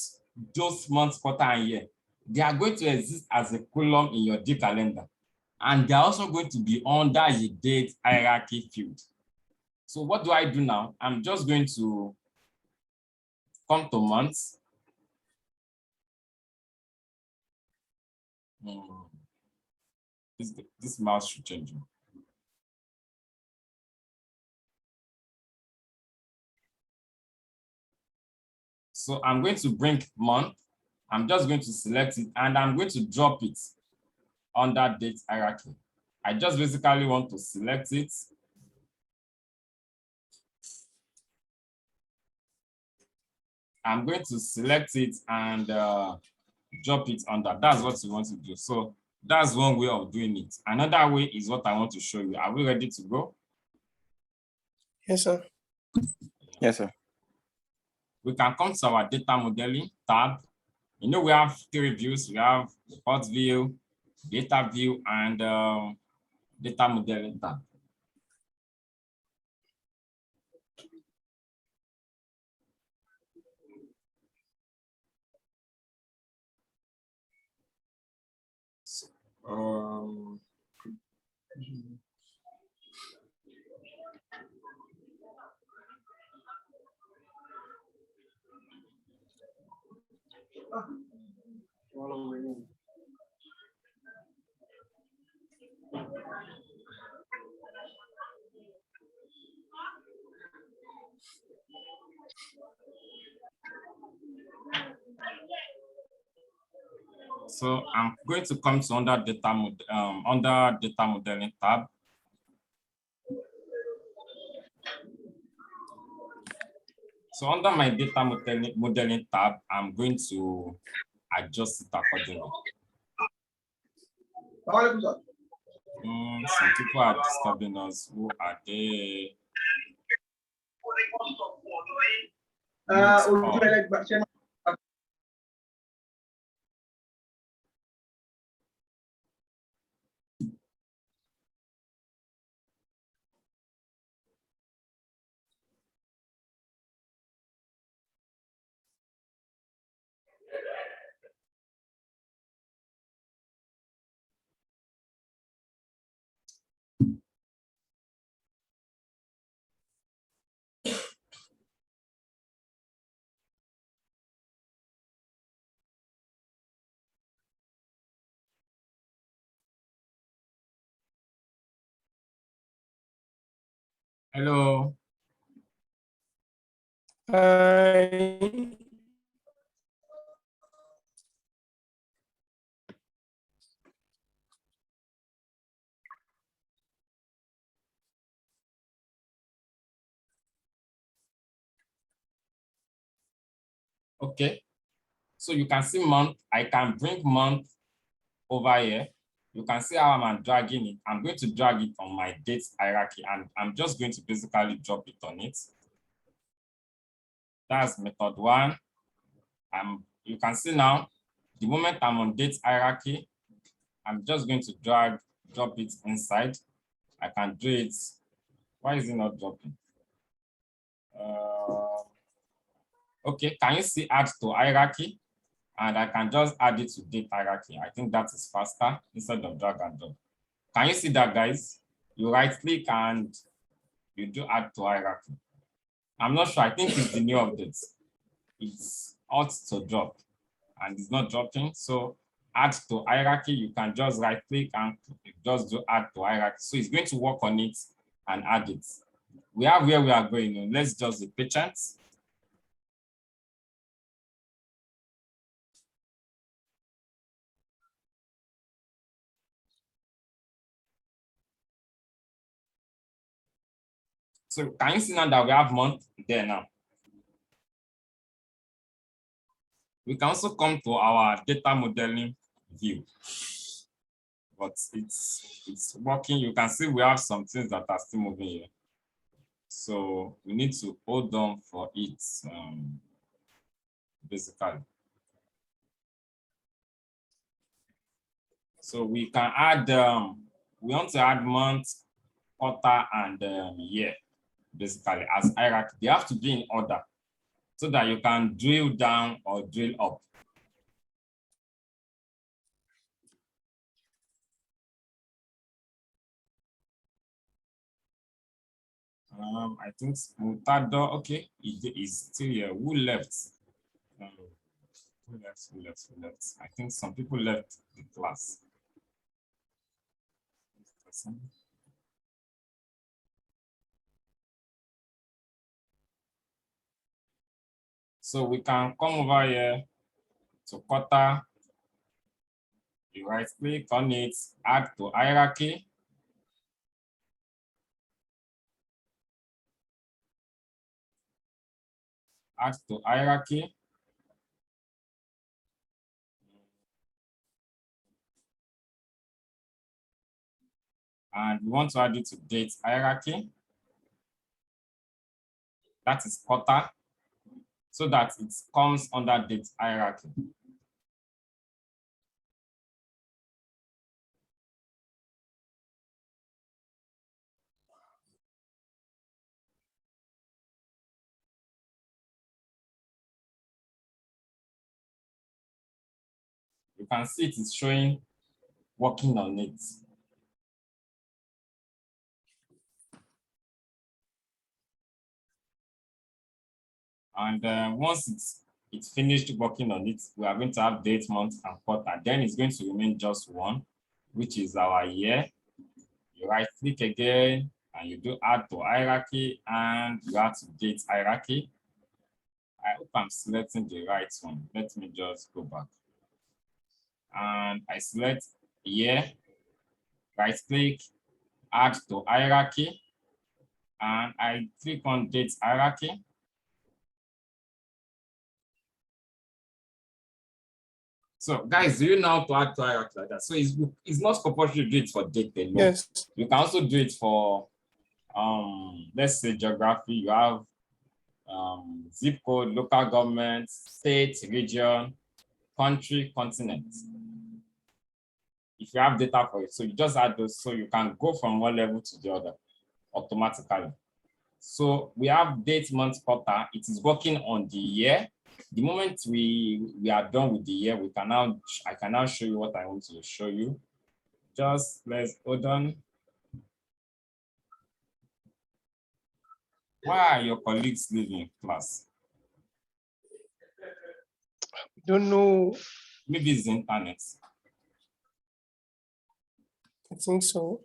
those months, quarter, and year, they are going to exist as a column in your day calendar. And they're also going to be under the date hierarchy field. So what do I do now? I'm just going to come to months. This mouse should change. So I'm going to bring month. I'm just going to select it and I'm going to drop it under date hierarchy. I just basically want to select it. I'm going to select it and drop it under. That's what you want to do. So that's one way of doing it. Another way is what I want to show you. Are we ready to go? Yes, sir. Yes, sir. We can come to our data modeling tab. You know, we have 3 views. We have report view, data view, and data modeling tab. So I'm going to come to under data modeling tab. So under my data modeling tab, I'm going to adjust it accordingly. Some people are disturbing us. Who are they? Hello. Hi. Okay. So you can see month. I can bring month over here. You can see how I'm dragging it. I'm going to drag it on my date hierarchy and I'm just going to basically drop it on it. That's method 1. You can see now, the moment I'm on date hierarchy, I'm just going to drop it inside. I can do it. Why is it not dropping? Okay, can you see add to hierarchy? And I can just add it to date hierarchy. I think that is faster instead of drag and drop. Can you see that, guys? You right click and you do add to hierarchy. I'm not sure. I think it's the new update. It's ought to drop and it's not dropping. So add to hierarchy, you can just right click and just do add to hierarchy. So it's going to work on it and add it. We have where we are going. Let's just be patient. So can you see now that we have month there now? We can also come to our data modeling view, but it's working. You can see we have some things that are still moving here. So we need to hold on for it, basically. So we can add, we want to add month, quarter, and year, basically, as hierarchy. They have to be in order so that you can drill down or drill up. I think Mutado, okay, is still here. Who left? Who left? Who left? Who left? I think some people left the class. So we can come over here to quarter. You right click on it, add to hierarchy. Add to hierarchy. And we want to add it to date hierarchy. That is quarter, so that it comes under date hierarchy. You can see it is showing working on it. And once it's finished working on it, we are going to have date, month, and quarter. Then it's going to remain just one, which is our year. You right click again, and you do add to hierarchy, and you add to date hierarchy. I hope I'm selecting the right one. Let me just go back. And I select year, right click, add to hierarchy, and I click on date hierarchy. So guys, do you know how to add to hierarchy like that? So it's not compulsory to do it for date alone. Yes. You can also do it for let's say geography. You have zip code, local government, state, region, country, continent. If you have data for it, so you just add those so you can go from one level to the other automatically. So we have date, month, quarter. It is working on the year. The moment we are done with the year, I can now show you what I want to show you. Just let's hold on. Why are your colleagues leaving class? Don't know. Maybe it's the internet. I think so.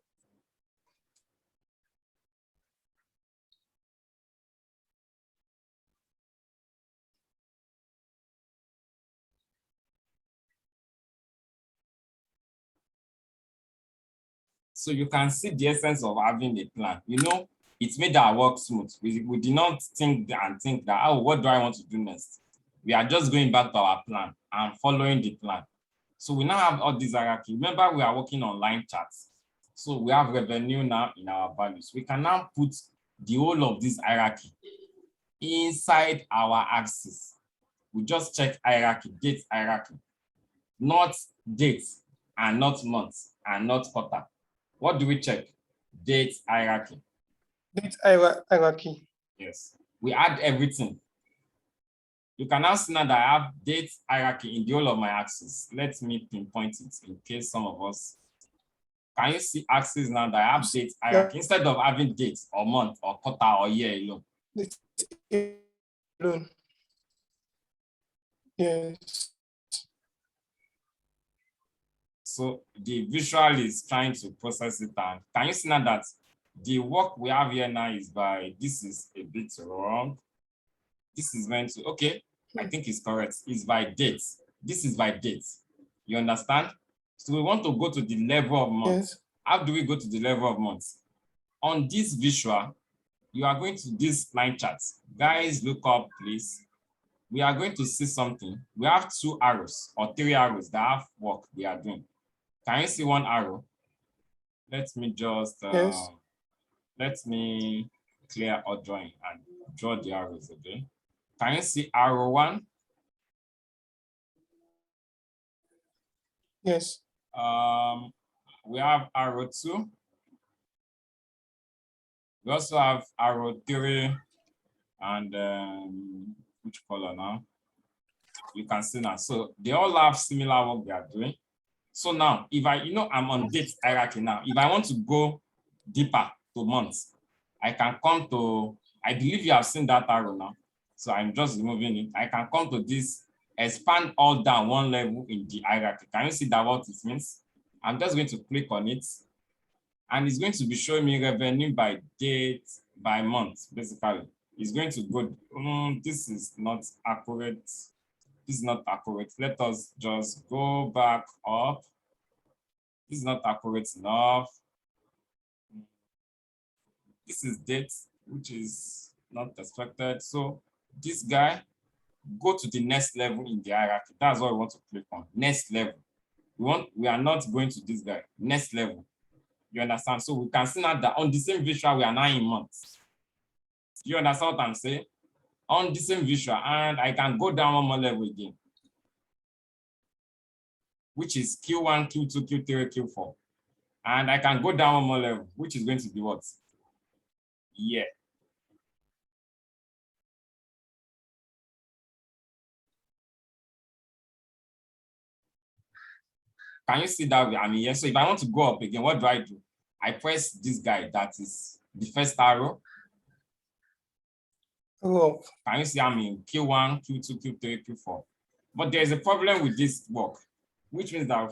So you can see the essence of having a plan. You know, it made our work smooth. We did not think that, oh, what do I want to do next? We are just going back to our plan and following the plan. So we now have all these hierarchy. Remember, we are working on line charts. So we have revenue now in our values. We can now put the whole of this hierarchy inside our axis. We just check hierarchy, date hierarchy, not date and not month and not quarter. What do we check? Date hierarchy. Date hierarchy. Yes. We add everything. You can now see now that I have date hierarchy in the whole of my axis. Let me pinpoint it in case some of us. Can you see axis now that I have date hierarchy instead of having date or month or quarter or year alone? Alone. Yes. So the visual is trying to process it, and can you see now that the work we have here now is by, this is a bit wrong. This is meant to, okay, I think it's correct. It's by date. This is by date. You understand? So we want to go to the level of months. Yes. How do we go to the level of months? On this visual, you are going to this line chart. Guys, look up, please. We are going to see something. We have 2 arrows or 3 arrows that have work they are doing. Can you see one arrow? Let me just, yes. Let me clear our drawing and draw the arrows again. Can you see arrow 1? Yes. We have arrow 2. We also have arrow 3 and which color now? You can see now. So they all have similar work they are doing. So now, if I, I'm on date hierarchy now. If I want to go deeper to months, I can come to, I believe you have seen that arrow now. So I'm just removing it. I can come to this, expand all down one level in the hierarchy. Can you see that what it means? I'm just going to click on it. And it's going to be showing me revenue by date, by month, basically. It's going to go, this is not accurate. This is not accurate. Let us just go back up. This is not accurate enough. This is date, which is not expected. So this guy, go to the next level in the hierarchy. That's what we want to click on. Next level. We are not going to this guy. Next level. You understand? So we can see now that on the same visual, we are now in months. You understand what I'm saying? On the same visual, and I can go down one more level again, which is Q1, Q2, Q3, Q4. And I can go down one more level, which is going to be what? Yeah. Can you see that? I mean, yes. So if I want to go up again, what do? I press this guy that is the first arrow. Oh. Can you see I'm in Q1, Q2, Q3, Q4? But there's a problem with this work, which means that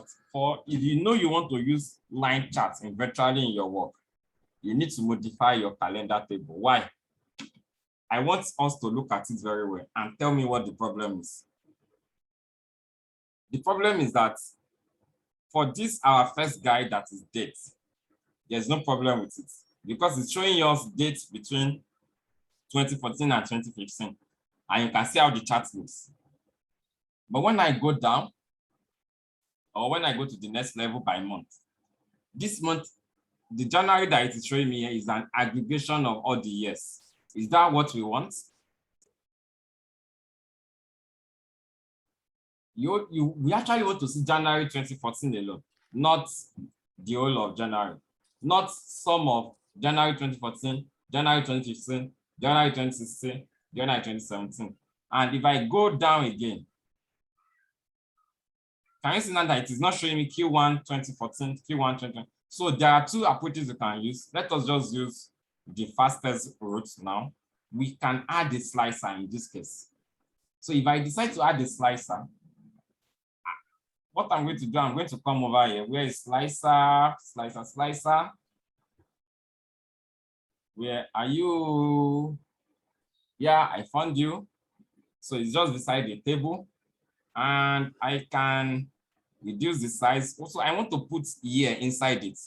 if you want to use line charts virtually in your work, you need to modify your calendar table. Why? I want us to look at it very well and tell me what the problem is. The problem is that for this, our first guide that is date, there's no problem with it because it's showing us dates between 2014 and 2015. And you can see how the chart looks. But when I go down, or when I go to the next level by month, this month, the January that it is showing me here is an aggregation of all the years. Is that what we want? We actually want to see January 2014 alone, not the whole of January, not some of January 2014, January 2015, January 2016, January 2017. And if I go down again, can you see now that it is not showing me Q1 2014, Q1 2020? So there are two approaches you can use. Let us just use the fastest route now. We can add a slicer in this case. So if I decide to add a slicer, what I'm going to do, I'm going to come over here. Where is slicer, slicer? Where are you? Yeah, I found you. So it's just beside the table. And I can reduce the size. Also, I want to put year inside it.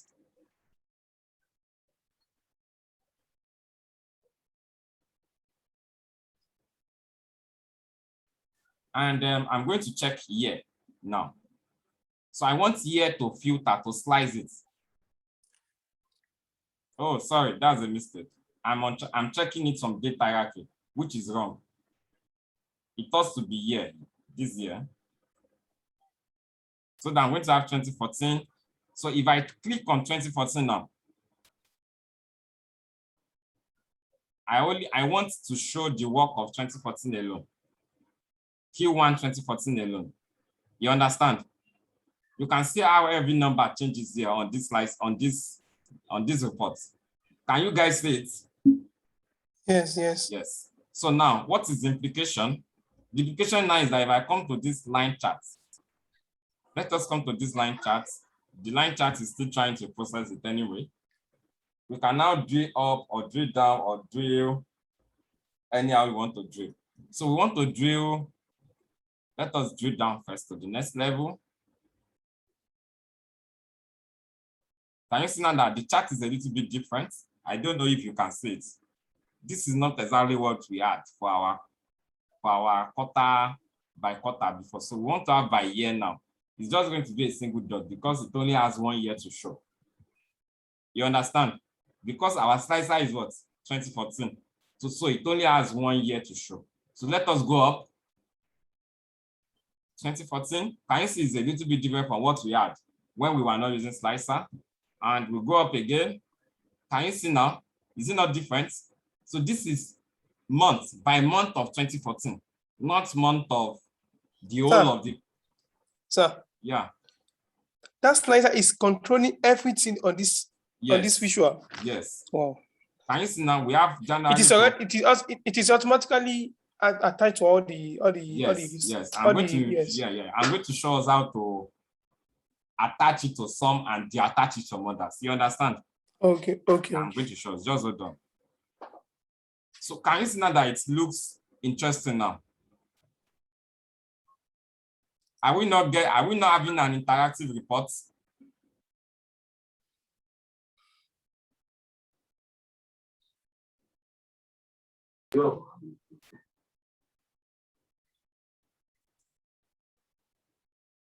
And I'm going to check year now. So I want year to filter, to slice it. Oh, sorry, that's a mistake. I'm checking it from date hierarchy, which is wrong. It has to be year, this year. So then I'm going to have 2014. So if I click on 2014 now, I want to show the work of 2014 alone. Q1 2014 alone. You understand? You can see how every number changes here on this slide, on this report. Can you guys see it? Yes, yes. Yes. So now, what is the implication? The implication now is that if I come to this line chart, let us come to this line chart. The line chart is still trying to process it anyway. We can now drill up or drill down or drill anyhow we want to drill. So we want to drill, let us drill down first to the next level. Can you see now that the chart is a little bit different? I don't know if you can see it. This is not exactly what we had for our quarter by quarter before. So we want to have by year now. It's just going to be a single dot because it only has 1 year to show. You understand? Because our slicer is what? 2014. So it only has 1 year to show. So let us go up. 2014. Can you see it's a little bit different from what we had when we were not using slicer? And we go up again. Can you see now? Is it not different? So this is month by month of 2014, not month of the whole Sir. of the, Sir, yeah. that slicer is controlling everything on this Yes. visual. Yes. Wow. Can you see now we have January? It is automatically attached to all the Yes. I'm going to show us how to attach it to some and deattach it to others. You understand? Okay. I'm going to show us. Just hold on. So can you see now that it looks interesting now? Are we not having an interactive report?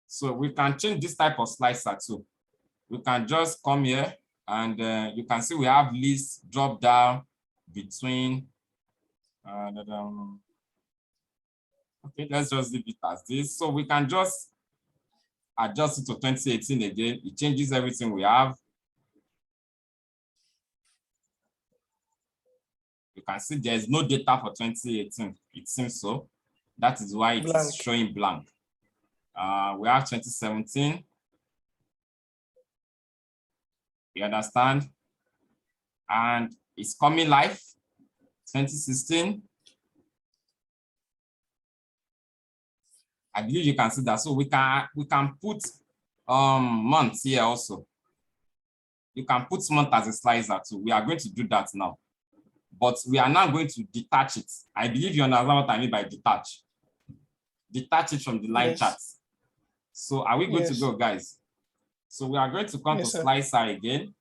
So we can change this type of slicer too. We can just come here and you can see we have list drop down between. Okay, let's just leave it as this. So we can just adjust it to 2018 again. It changes everything we have. You can see there's no data for 2018. It seems so. That is why it is showing blank. We have 2017. You understand? And it's coming live. 2016. I believe you can see that. So we can put months here also. You can put month as a slicer too. We are going to do that now. But we are now going to detach it. I believe you understand what I mean by detach. Detach it from the line charts. So are we good to go, guys? So we are going to come to slicer again.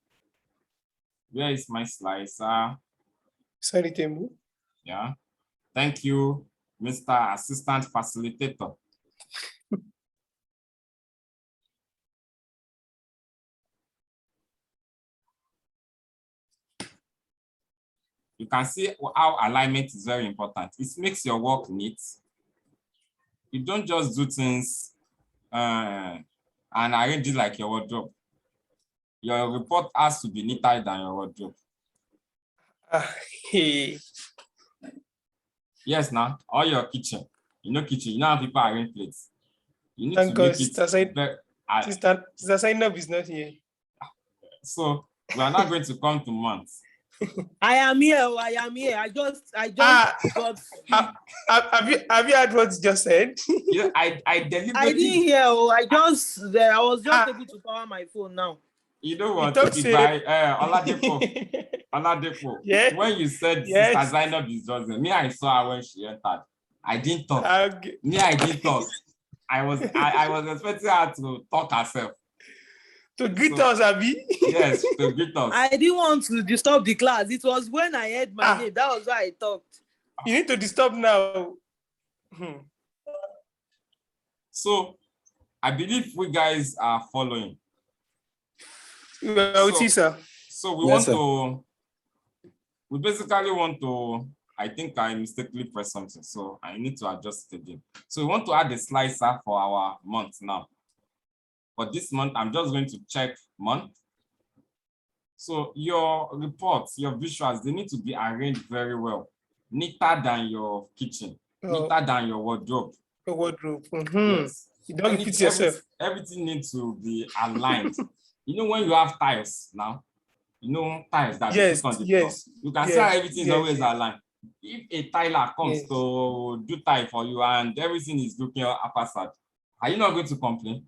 Where is my slicer? Sorry, Tembu. Yeah. Thank you, Mr. Assistant Facilitator. You can see how alignment is very important. It makes your work neat. You don't just do things and arrange it like your wardrobe. Your report has to be neater than your wardrobe. Yes, now, all your kitchen. You know how people arrange plates. You need to make it Sister Zainab is not here. So we are not going to come to months. I am here. I just got. Have you heard what you just said? Yeah, I deliberately. I didn't hear. I was just able to power my phone now. You know what? By Oladepo. Yeah. When you said Sister Zainab is just there, me, I saw her when she entered. I didn't talk. I didn't talk. I was expecting her to talk herself. To greet us, Abi? Yes, to greet us. I didn't want to disturb the class. It was when I heard my name. That was why I talked. You need to disturb now. So, I believe we guys are following. So we basically want to, I think I mistakenly pressed something, so I need to adjust it again. So we want to add a slicer for our month now. For this month, I'm just going to check month. So your reports, your visuals, they need to be arranged very well. Neater than your kitchen, neater than your wardrobe. Your wardrobe. Yes. You don't repeat yourself. Everything needs to be aligned. You know when you have tiles now, you know tiles that you put on the floor. You can see how everything is always aligned. If a tiler comes to do tile for you and everything is looking haphazard, are you not going to complain?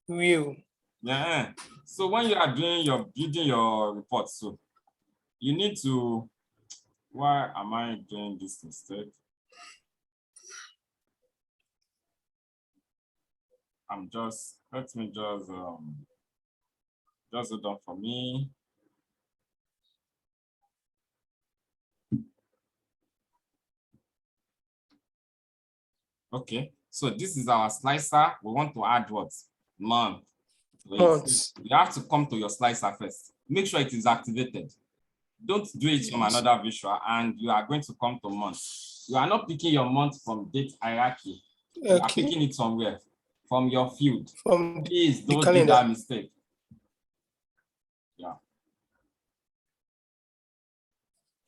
Will. Yeah. So when you are building your reports, so you need to. Why am I doing this instead? Let me just hold on for me. Okay, so this is our slicer. We want to add what? Month. Months. You have to come to your slicer first. Make sure it is activated. Don't do it from another visual, and you are going to come to month. You are not picking your month from date hierarchy. You are picking it somewhere. From your field. Please don't do that mistake. Yeah.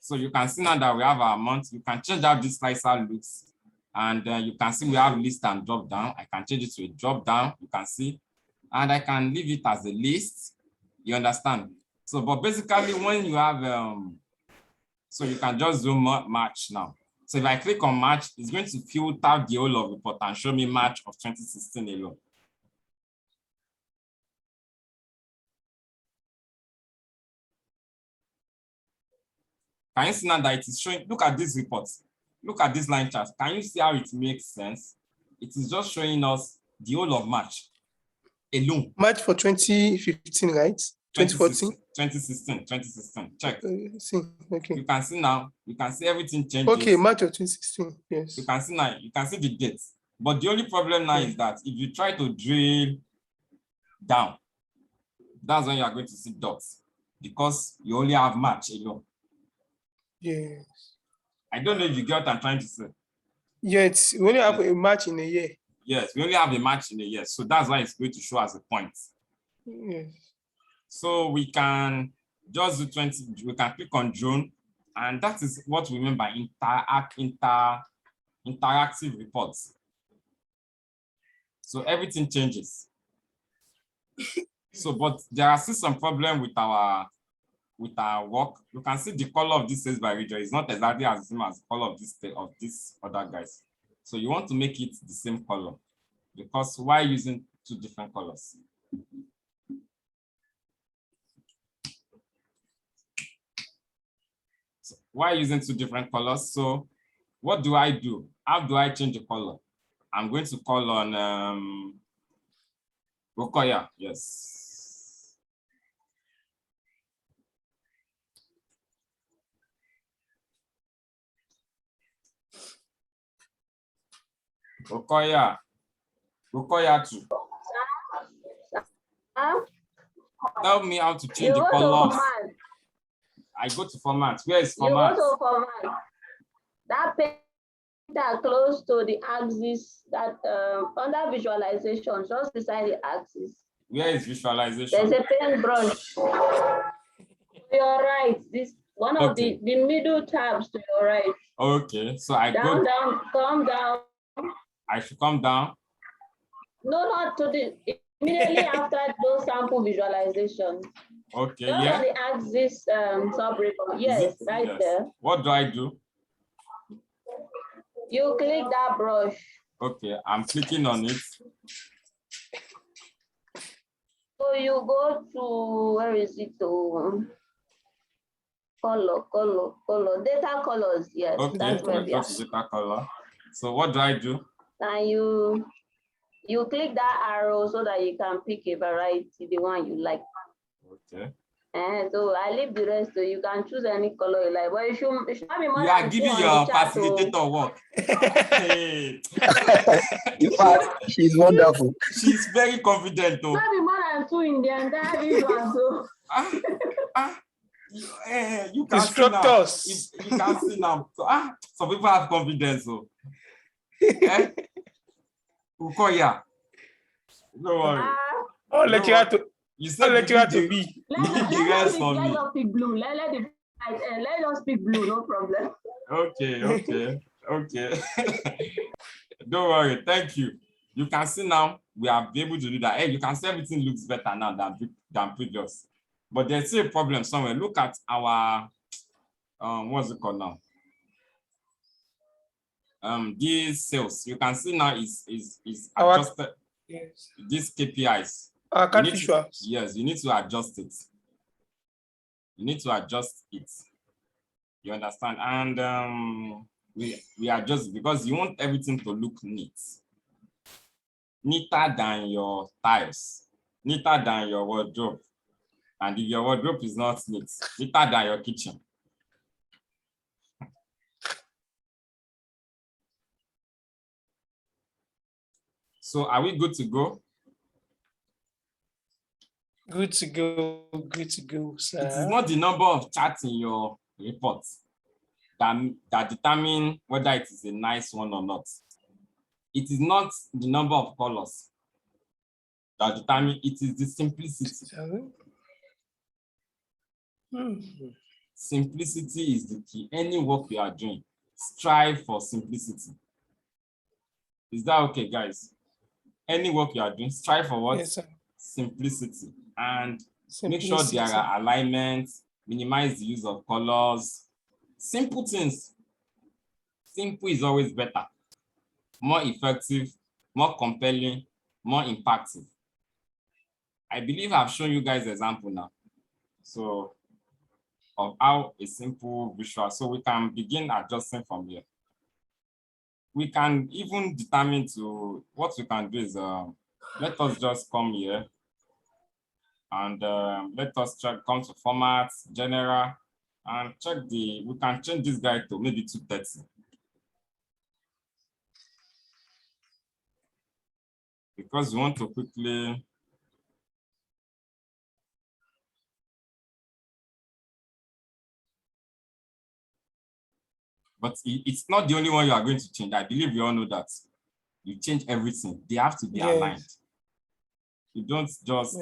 So you can see now that we have our month. You can change how this slicer looks. And you can see we have list and drop down. I can change it to a drop down. You can see. And I can leave it as a list. You understand? So, but basically when you have, so you can just do March now. So if I click on March, it's going to filter the whole of the report and show me March of 2016 alone. Can you see now that it is showing? Look at this report. Look at this line chart. Can you see how it makes sense? It is just showing us the whole of March alone. March for 2015, right? 2014? 2016. Check. See, okay. You can see now, you can see everything changes. Okay, March of 2016, yes. You can see now, you can see the dates. But the only problem now is that if you try to drill down, that's when you are going to see dots because you only have March alone. Yes. I don't know if you get what I'm trying to say. Yes, we only have a March in a year. Yes, we only have a March in a year. So that's why it's going to show as a point. Yes. So we can just do 20, we can click on June, and that is what we mean by interactive reports. So everything changes. So, but there are still some problem with our work. You can see the color of this sales by region is not exactly as the same as the color of this other guys. So you want to make it the same color because why using two different colors? So why using two different colors? So what do I do? How do I change the color? I'm going to call on Rokoya, yes. Rokoya 2. Tell me how to change the colors. I go to format. Where is format? You go to format. That page that close to the axis that under visualization, just beside the axis. Where is visualization? There's a paintbrush. To your right. This one of the middle tabs to your right. Okay, so I down, come down. I should come down. No, not to the immediately after those sample visualization. Okay, just yeah. on the axis sub-report. Yes, right yes. There. What do I do? You click that brush. Okay, I'm clicking on it. So you go to, where is it? To color, data colors. Yes, okay, that's where we are. Data color. So what do I do? And you click that arrow so that you can pick a variety, the one you like. Okay. And so I leave the rest, so you can choose any color you like. But it should not be more. You are giving your facilitator work. Hey. In fact, she's wonderful. She's very confident. Though. Not be more than 2 in the entire video. So. You can instructors. See now. You can see now. So, some people have confidence. So. Ukoya. Don't worry. I'll let you have to. You said let you have to be. Let us pick blue. Let us pick blue. No problem. Okay. Don't worry. Thank you. You can see now we are able to do that. Hey, you can see everything looks better now than previous. But there's still a problem somewhere. Look at our what's it called now? These sales. You can see now is adjusted. Yes. These KPIs. Yes, you need to adjust it. You need to adjust it. You understand? And we adjust because you want everything to look neat. Neater than your tiles, neater than your wardrobe. And if your wardrobe is not neat, neater than your kitchen. So are we good to go? Good to go, sir. It is not the number of charts in your report that determine whether it is a nice one or not. It is not the number of colors that determine, it is the simplicity. Simplicity is the key. Any work you are doing, strive for simplicity. Is that okay, guys? Any work you are doing, strive for what? Yes, sir. Simplicity. And make Simplicity. sure there are alignments, minimize the use of colors. Simple things. Simple is always better, more effective, more compelling, more impactful. I believe I've shown you guys an example now. So of how a simple visual, so we can begin adjusting from here. We can even determine what we can do is, let us just come here and let us come to format, general, and check we can change this guy to maybe 230. Because we want to quickly, but it's not the only one you are going to change. I believe you all know that. You change everything. They have to be aligned. You don't just,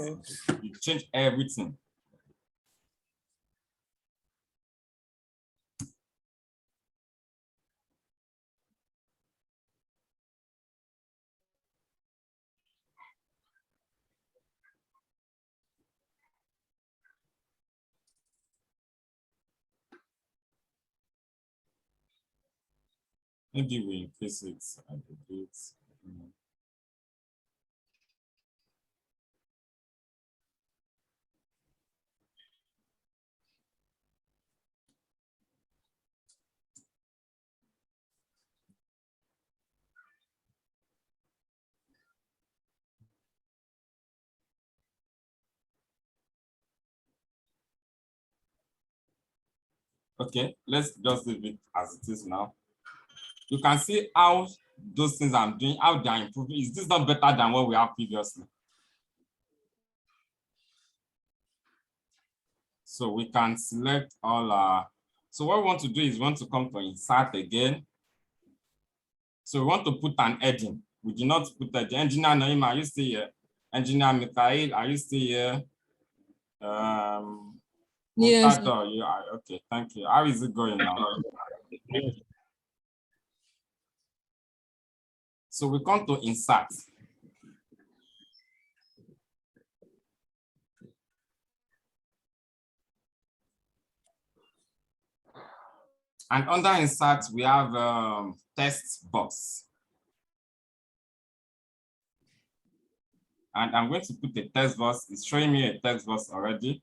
you change everything. Maybe we increase it a bit. Okay, let's just leave it as it is now. You can see how those things I'm doing, how they are improving. Is this not better than what we have previously? So we can select all so what we want to do is we want to come to insert again. So we want to put an heading. We do not put the engineer Naima, are you still here? Engineer Mikhail, are you still here? Yes. You are okay, thank you. How is it going now? So we come to insert. And under insert, we have text box. And I'm going to put a text box. It's showing me a text box already.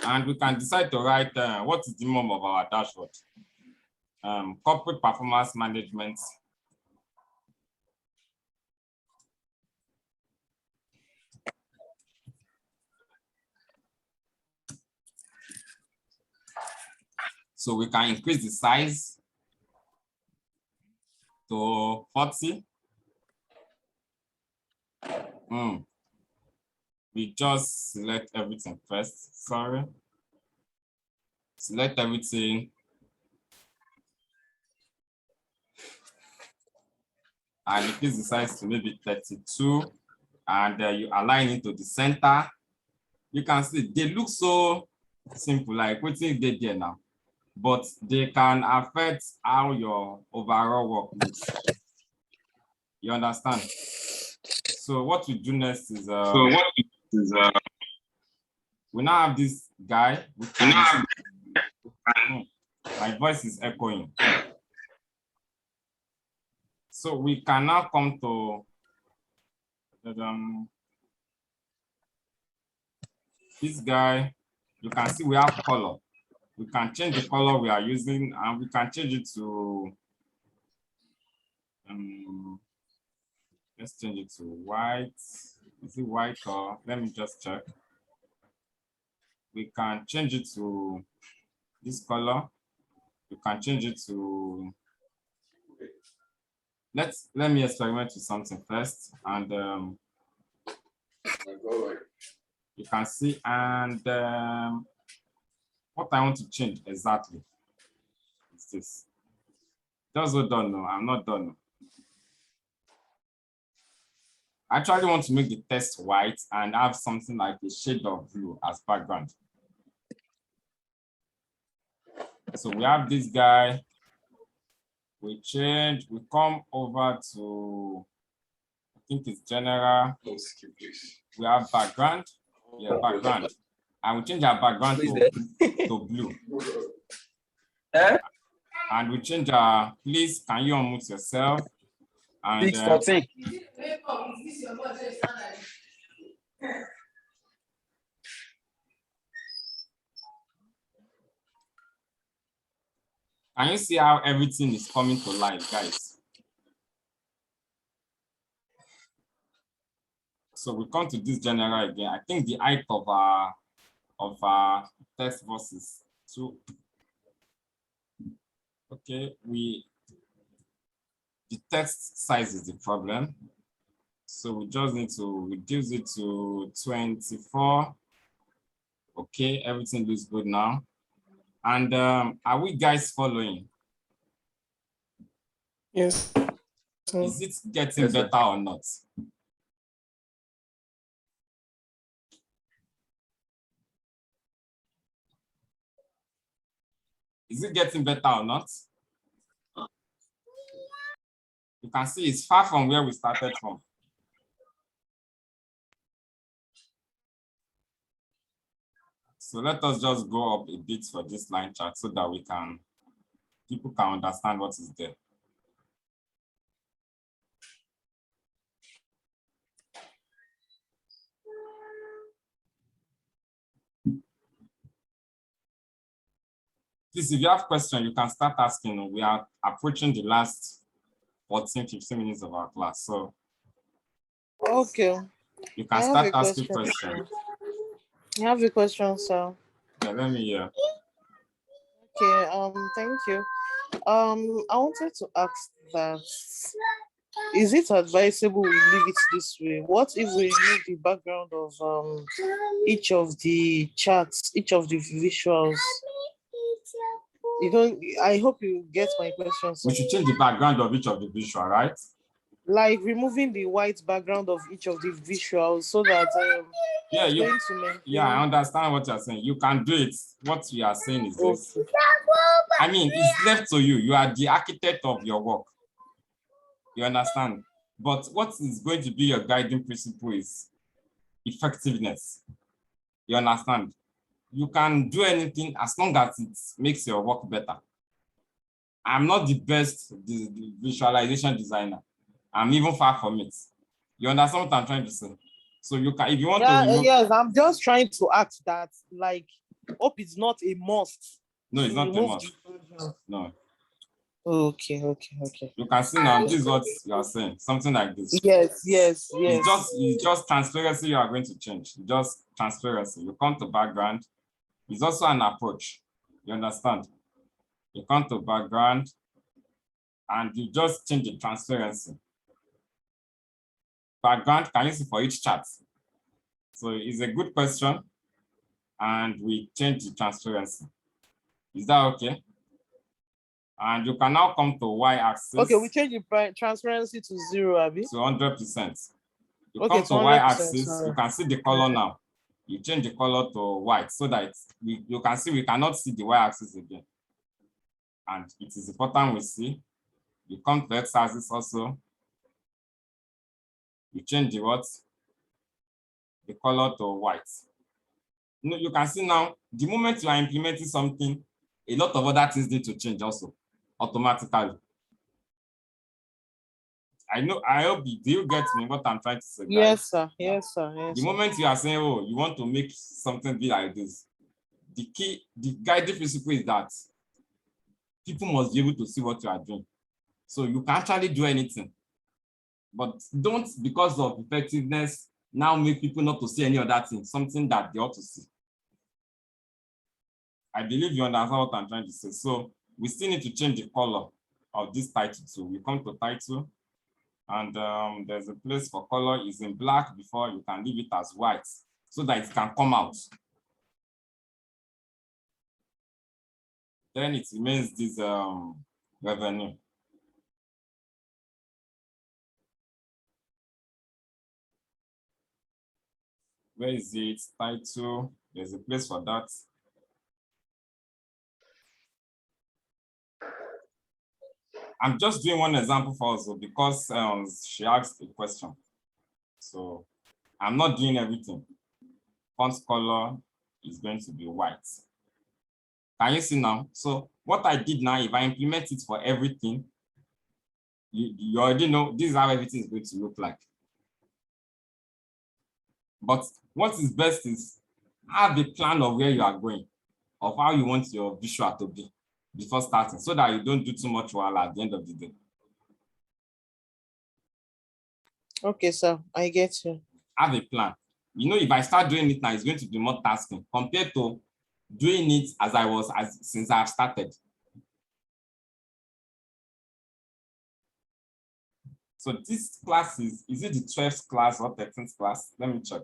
And we can decide to write what is the name of our dashboard. Corporate performance management. So we can increase the size to 40. We just select everything first, sorry. Select everything. And increase the size to maybe 32. And you align it to the center. You can see they look so simple, like what's in there now. But they can affect how your overall work looks. You understand? So what we do next is we now have this guy. My voice is echoing. So we can now come to this guy. You can see we have color. We can change the color we are using, and we can change it to let's change it to white. Is it white or let me just check. We can change it to this color. We can change it to let me experiment with something first, and you can see, and what I want to change exactly is this. Just hold on, no, I'm not done. I actually want to make the text white and have something like a shade of blue as background. So we have this guy. We change, we come over to, I think it's general. We have background, yeah, background. And we change our background to blue. And we change our, please, can you unmute yourself? And can you see how everything is coming to life, guys? So we come to this general again. I think the height of our text box is 2. Okay, the text size is the problem. So we just need to reduce it to 24. Okay, everything looks good now. And are we guys following? Yes. Is it getting better or not? Is it getting better or not? You can see it's far from where we started from. So let us just go up a bit for this line chart so that people can understand what is there. Please, if you have questions, you can start asking. We are approaching the last 14, 15 minutes of our class. So Okay. you can start asking questions. I have a question, sir. Yeah, let me hear. Okay, thank you. I wanted to ask that, is it advisable we leave it this way? What if we remove the background of each of the charts, each of the visuals? I hope you get my question. We should change the background of each of the visual, right? Like removing the white background of each of the visuals so that I understand what you're saying. You can do it. What you are saying is this. I mean, it's left to you. You are the architect of your work. You understand? But what is going to be your guiding principle is effectiveness. You understand? You can do anything as long as it makes your work better. I'm not the best visualization designer. I'm even far from it. You understand what I'm trying to say? So you can, if you want to remove... Yes, I'm just trying to ask that, like, hope it's not a must. No, it's not a must. No. Okay. You can see now, this is what you are saying, something like this. Yes. It's just transparency you are going to change. Just transparency. You come to background. It's also an approach. You understand? You come to background and you just change the transparency. Background, can you see for each chart? So it's a good question. And we change the transparency. Is that okay? And you can now come to y-axis. Okay, we change the transparency to 0, Abby. To 100%. You okay, come to y-axis, you can see the color now. You change the color to white so that you can see we cannot see the y-axis again. And it is important we see. You come to x-axis also. You change the what? The color to white. You can see now, the moment you are implementing something, a lot of other things need to change also, automatically. I hope, do you get me what I'm trying to say, guys? Yes, sir. The moment you are saying, oh, you want to make something be like this, the guiding principle is that people must be able to see what you are doing. So you can actually do anything, but don't, because of effectiveness, now make people not to see any other thing, something that they ought to see. I believe you understand what I'm trying to say. So we still need to change the color of this title too. We come to title, and there's a place for color is in black before. You can leave it as white so that it can come out. Then it remains this revenue. Where is it? Title. There's a place for that. I'm just doing one example for us because she asked a question. So I'm not doing everything. Font color is going to be white. Can you see now? So what I did now, if I implement it for everything, you already know this is how everything is going to look like. But what is best is have a plan of where you are going, of how you want your visual to be before starting, so that you don't do too much while at the end of the day. Okay, sir, I get you. Have a plan. You know, if I start doing it now, it's going to be more tasking compared to doing it since I've started. So this class is it the 12th class or 13th class? Let me check.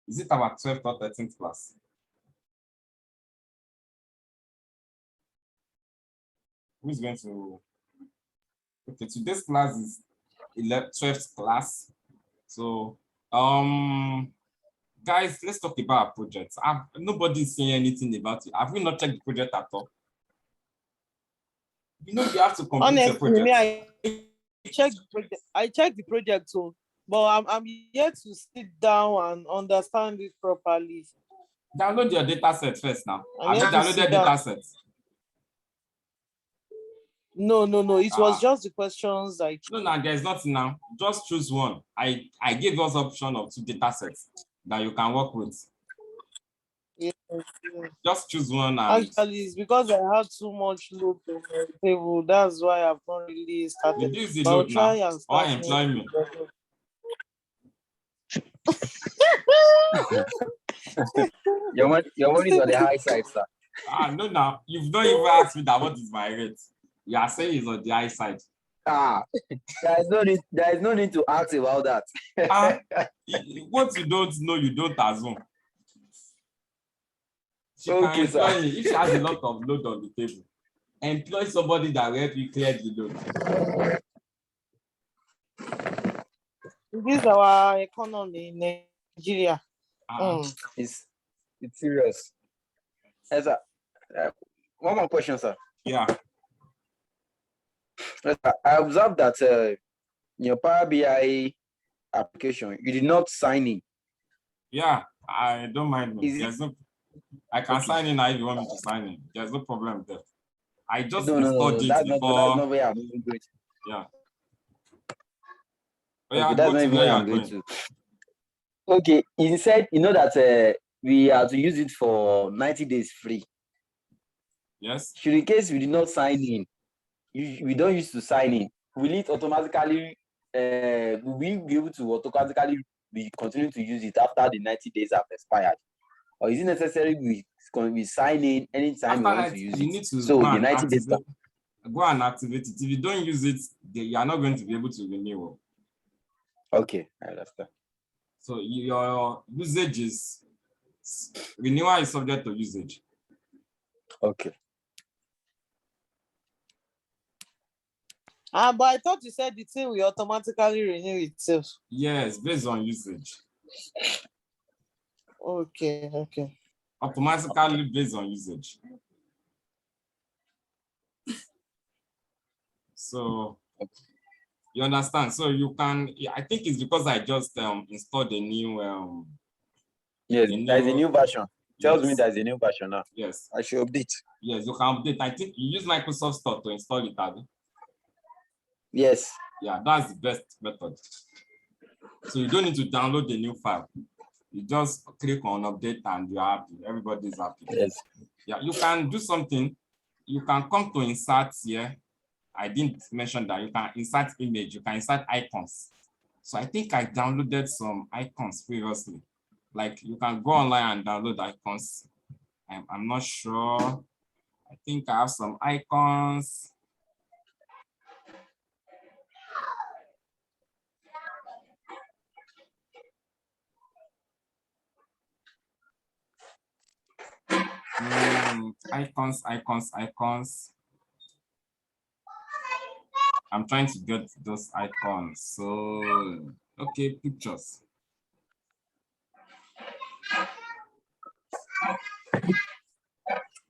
Is it our 12th or 13th class? Who's going to? Okay, today's class is 12th class. So, guys, let's talk about our projects. Nobody's saying anything about it. Have we not checked the project at all? You know, you have to complete your project. Me, I checked the project too, but I'm yet to sit down and understand it properly. Download your data set first now. Have you downloaded data sets? No. It was just the questions I chose. No, there's nothing now. Just choose one. I gave us option of 2 data sets that you can work with. Yes. Just choose one. Actually, it's because I had too much load on my table. That's why I've not really started. Reduce the load now, or employ me. Your money is on the high side, sir. No, now you've not even asked me that what is my rate. You are saying it's on the high side. There is no need to ask about that. What you don't know, you don't assume. She Okay, can employ sir. me if she has a lot of load on the table. Employ somebody that will help you clear the load. This is our economy in Nigeria. It's serious. Yes, sir. One more question, sir. Yeah. Yes, sir. I observed that in your Power BI application, you did not sign in. Yeah, I don't mind me. I can sign in now if you want me to sign in. There's no problem there. I just installed it before. That's not where I'm going to. Yeah. Okay, that's not even where I'm going to. Okay, he said, you know that we have to use it for 90 days free. Yes. Should in case we did not sign in, we don't use to sign in, will it automatically, will we be able to automatically continue to use it after the 90 days have expired? Or is it necessary we sign in anytime we want to use it? Need to so the 90 days. Go and activate it. If you don't use it, you are not going to be able to renew. Okay, I understand. So your usage is renewal is subject to usage. Okay. But I thought you said the thing will automatically renew itself. Yes, based on usage. Okay. Automatically based on usage. So you understand? So you can. I think it's because I just installed a new. Yes, there's a new version. Tells me there's a new version now. Yes. I should update. Yes, you can update. I think you use Microsoft Store to install it, Abby. Yes. Yeah, that's the best method. So you don't need to download the new file. You just click on update and you're happy. Everybody's happy. Yes. Yeah, you can do something. You can come to insert here. I didn't mention that you can insert image, you can insert icons. So I think I downloaded some icons previously. Like you can go online and download icons. I'm not sure. I think I have some icons. icons. I'm trying to get those icons. So, okay, pictures.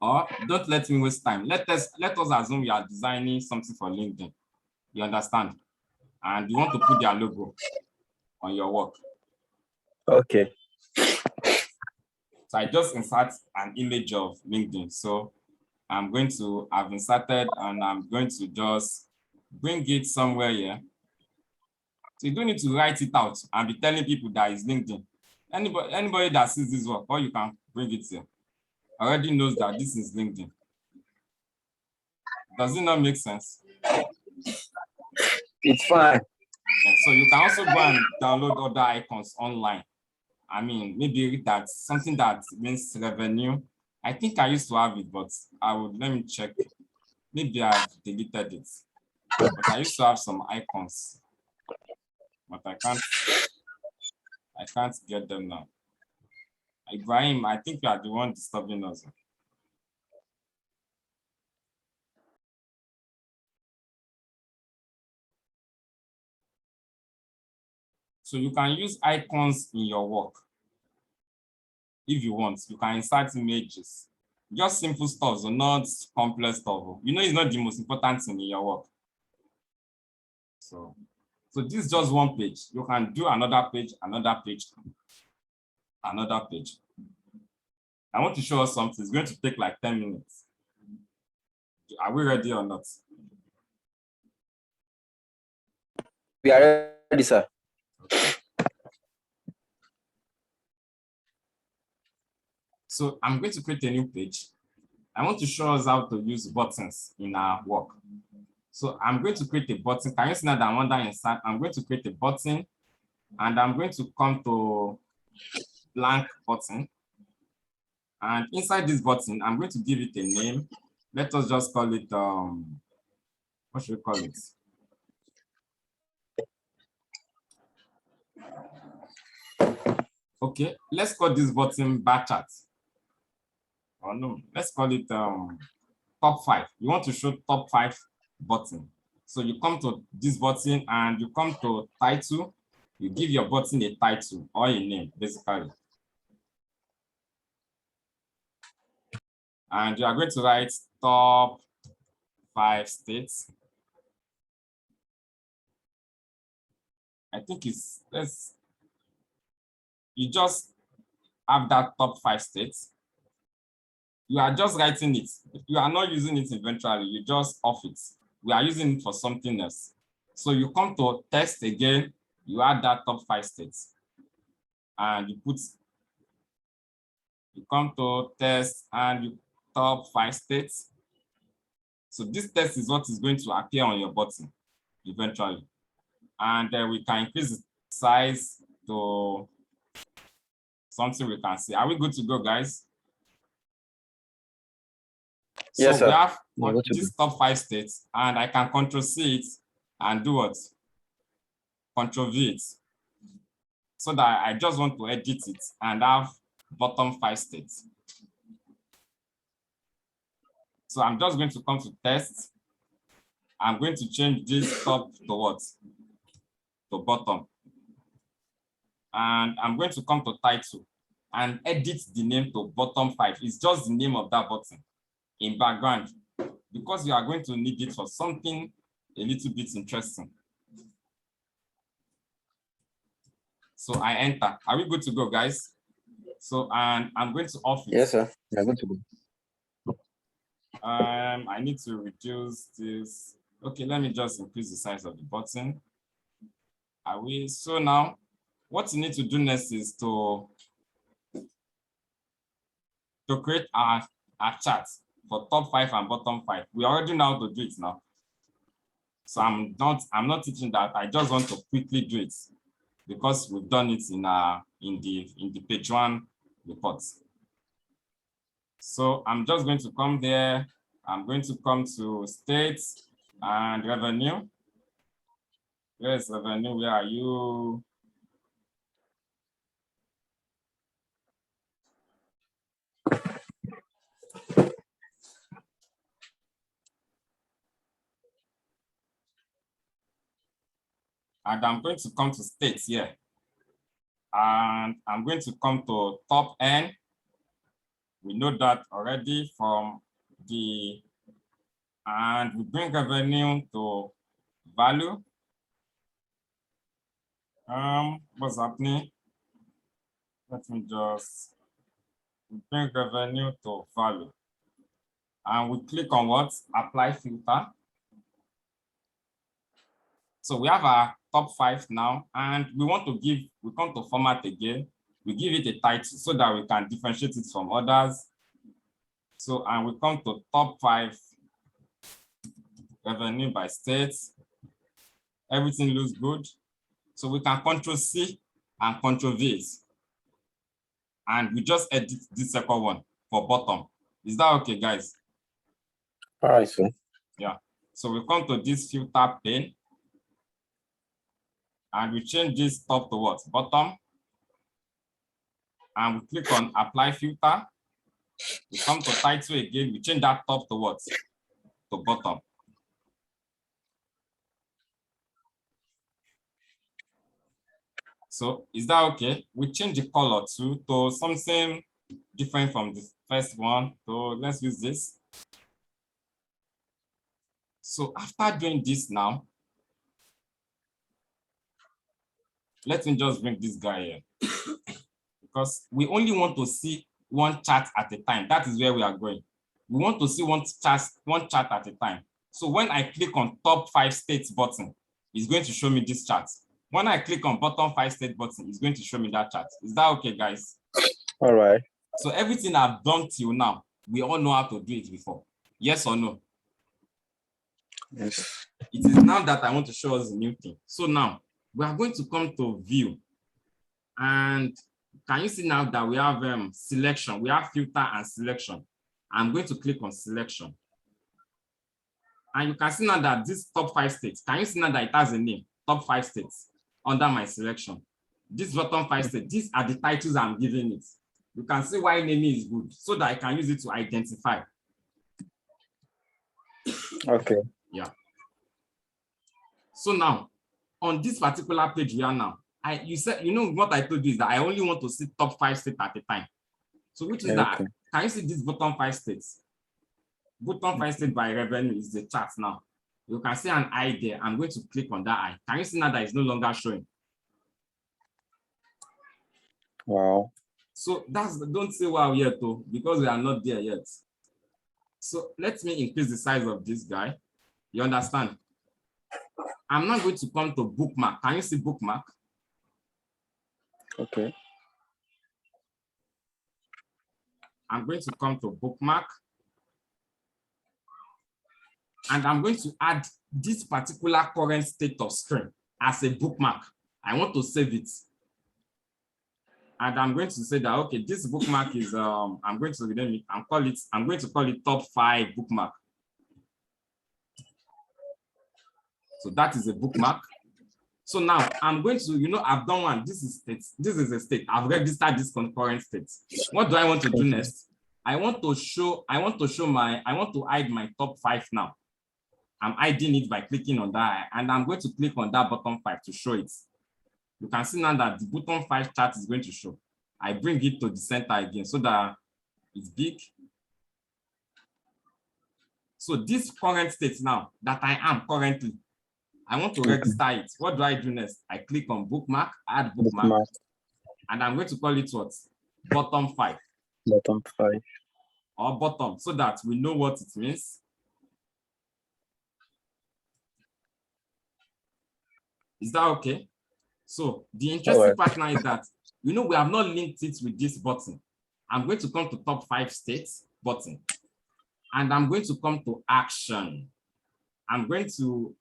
Or don't let me waste time. Let us assume you are designing something for LinkedIn. You understand? And you want to put their logo on your work. Okay. So I just insert an image of LinkedIn. So I'm going to have inserted and I'm going to just bring it somewhere here. So you don't need to write it out and be telling people that it's LinkedIn. Anybody that sees this work, or you can bring it here, already knows that this is LinkedIn. Does it not make sense? It's fine. Yeah, so you can also go and download other icons online. I mean, maybe that's something that means revenue. I think I used to have it, but let me check. Maybe I've deleted it. But I used to have some icons, but I can't get them now. Ibrahim, I think you are the one disturbing us. So you can use icons in your work. If you want, you can insert images. Just simple stuff, so not complex stuff. You know, it's not the most important thing in your work. So this is just one page. You can do another page, another page, another page. I want to show us something. It's going to take like 10 minutes. Are we ready or not? We are ready, sir. So I'm going to create a new page. I want to show us how to use buttons in our work. So I'm going to create a button. Can you see that I'm under insert? I'm going to create a button and I'm going to come to blank button. And inside this button, I'm going to give it a name. Let us just call it, what should we call it? Okay, let's call this button bar chart. Oh no, let's call it top 5. You want to show top 5 button. So you come to this button and you come to title. You give your button a title or a name, basically. And you are going to write top 5 states. I think you just have that top 5 states. You are just writing it. You are not using it eventually. You just off it. We are using it for something else. So you come to text again. You add that top 5 states. And you come to test and you top 5 states. So this text is what is going to appear on your button eventually. And we can increase the size to something we can see. Are we good to go, guys? Yes, so sir. we have these top 5 states, and I can Ctrl-C it and do what? Ctrl-V it. So that I just want to edit it and have bottom 5 states. So I'm just going to come to test. I'm going to change this top to what? To bottom. And I'm going to come to title and edit the name to bottom 5. It's just the name of that button in background, because you are going to need it for something a little bit interesting. So I enter. Are we good to go, guys? So, and I'm going to off it. Yes, sir. We are good to go. I need to reduce this. Okay, let me just increase the size of the button. Are we? So now, what you need to do next is to create our chart for top 5 and bottom 5. We already know how to do it now. So I'm not teaching that. I just want to quickly do it because we've done it in the page 1 report. So I'm just going to come there. I'm going to come to states and revenue. Where's revenue? Where are you? And I'm going to come to states here. And I'm going to come to top N. We know that already from the, and we bring revenue to value. What's happening? Let me just bring revenue to value. And we click on what? Apply filter. So we have our top 5 now, and we want to give, we come to format again. We give it a title so that we can differentiate it from others. So, and we come to top 5 revenue by states. Everything looks good. So we can Control C and Control V. And we just edit this second one for bottom. Is that okay, guys? All right, sir. Yeah. So we come to this filter pane. And we change this top to what? Bottom. And we click on apply filter. We come to title again. We change that top to what? To bottom. So is that okay? We change the color to something different from the first one. So let's use this. So after doing this now, let me just bring this guy here. Because we only want to see one chart at a time. That is where we are going. We want to see one chart at a time. So when I click on top 5 states button, it's going to show me this chart. When I click on bottom 5 state button, it's going to show me that chart. Is that okay, guys? All right. So everything I've done till now, we all know how to do it before. Yes or no? Yes. It is now that I want to show us a new thing. So now we are going to come to view. And can you see now that we have selection? We have filter and selection. I'm going to click on selection. And you can see now that this top 5 states, can you see now that it has a name? Top 5 states under my selection. This bottom 5 states, these are the titles I'm giving it. You can see why naming is good, so that I can use it to identify. Okay. Yeah. So now, on this particular page we are now, you said, you know what I told you is that I only want to see top 5 states at a time. So which is that, can you see this bottom 5 states? Bottom 5 states by revenue is the chart now. You can see an eye there. I'm going to click on that eye. Can you see now that it's no longer showing? Wow. So don't say wow yet though, because we are not there yet. So let me increase the size of this guy. You understand? I'm not going to come to bookmark. Can you see bookmark? Okay. I'm going to come to bookmark. And I'm going to add this particular current state of screen as a bookmark. I want to save it. And I'm going to say that, okay, this bookmark is, I'm going to call it top 5 bookmark. So that is a bookmark. So now I'm going to, I've done one. This is state. This is a state. I've registered this concurrent state. What do I want to do next? I want to hide my top 5 now. I'm hiding it by clicking on that, and I'm going to click on that bottom 5 to show it. You can see now that the bottom 5 chart is going to show. I bring it to the center again so that it's big. So this current state now that I am currently, I want to register it. What do I do next? I click on bookmark, add bookmark, and I'm going to call it what? Bottom 5. Bottom 5. Or bottom, so that we know what it means. Is that okay? So the interesting part now is that, we have not linked it with this button. I'm going to come to top 5 states button, and I'm going to come to action. I'm going to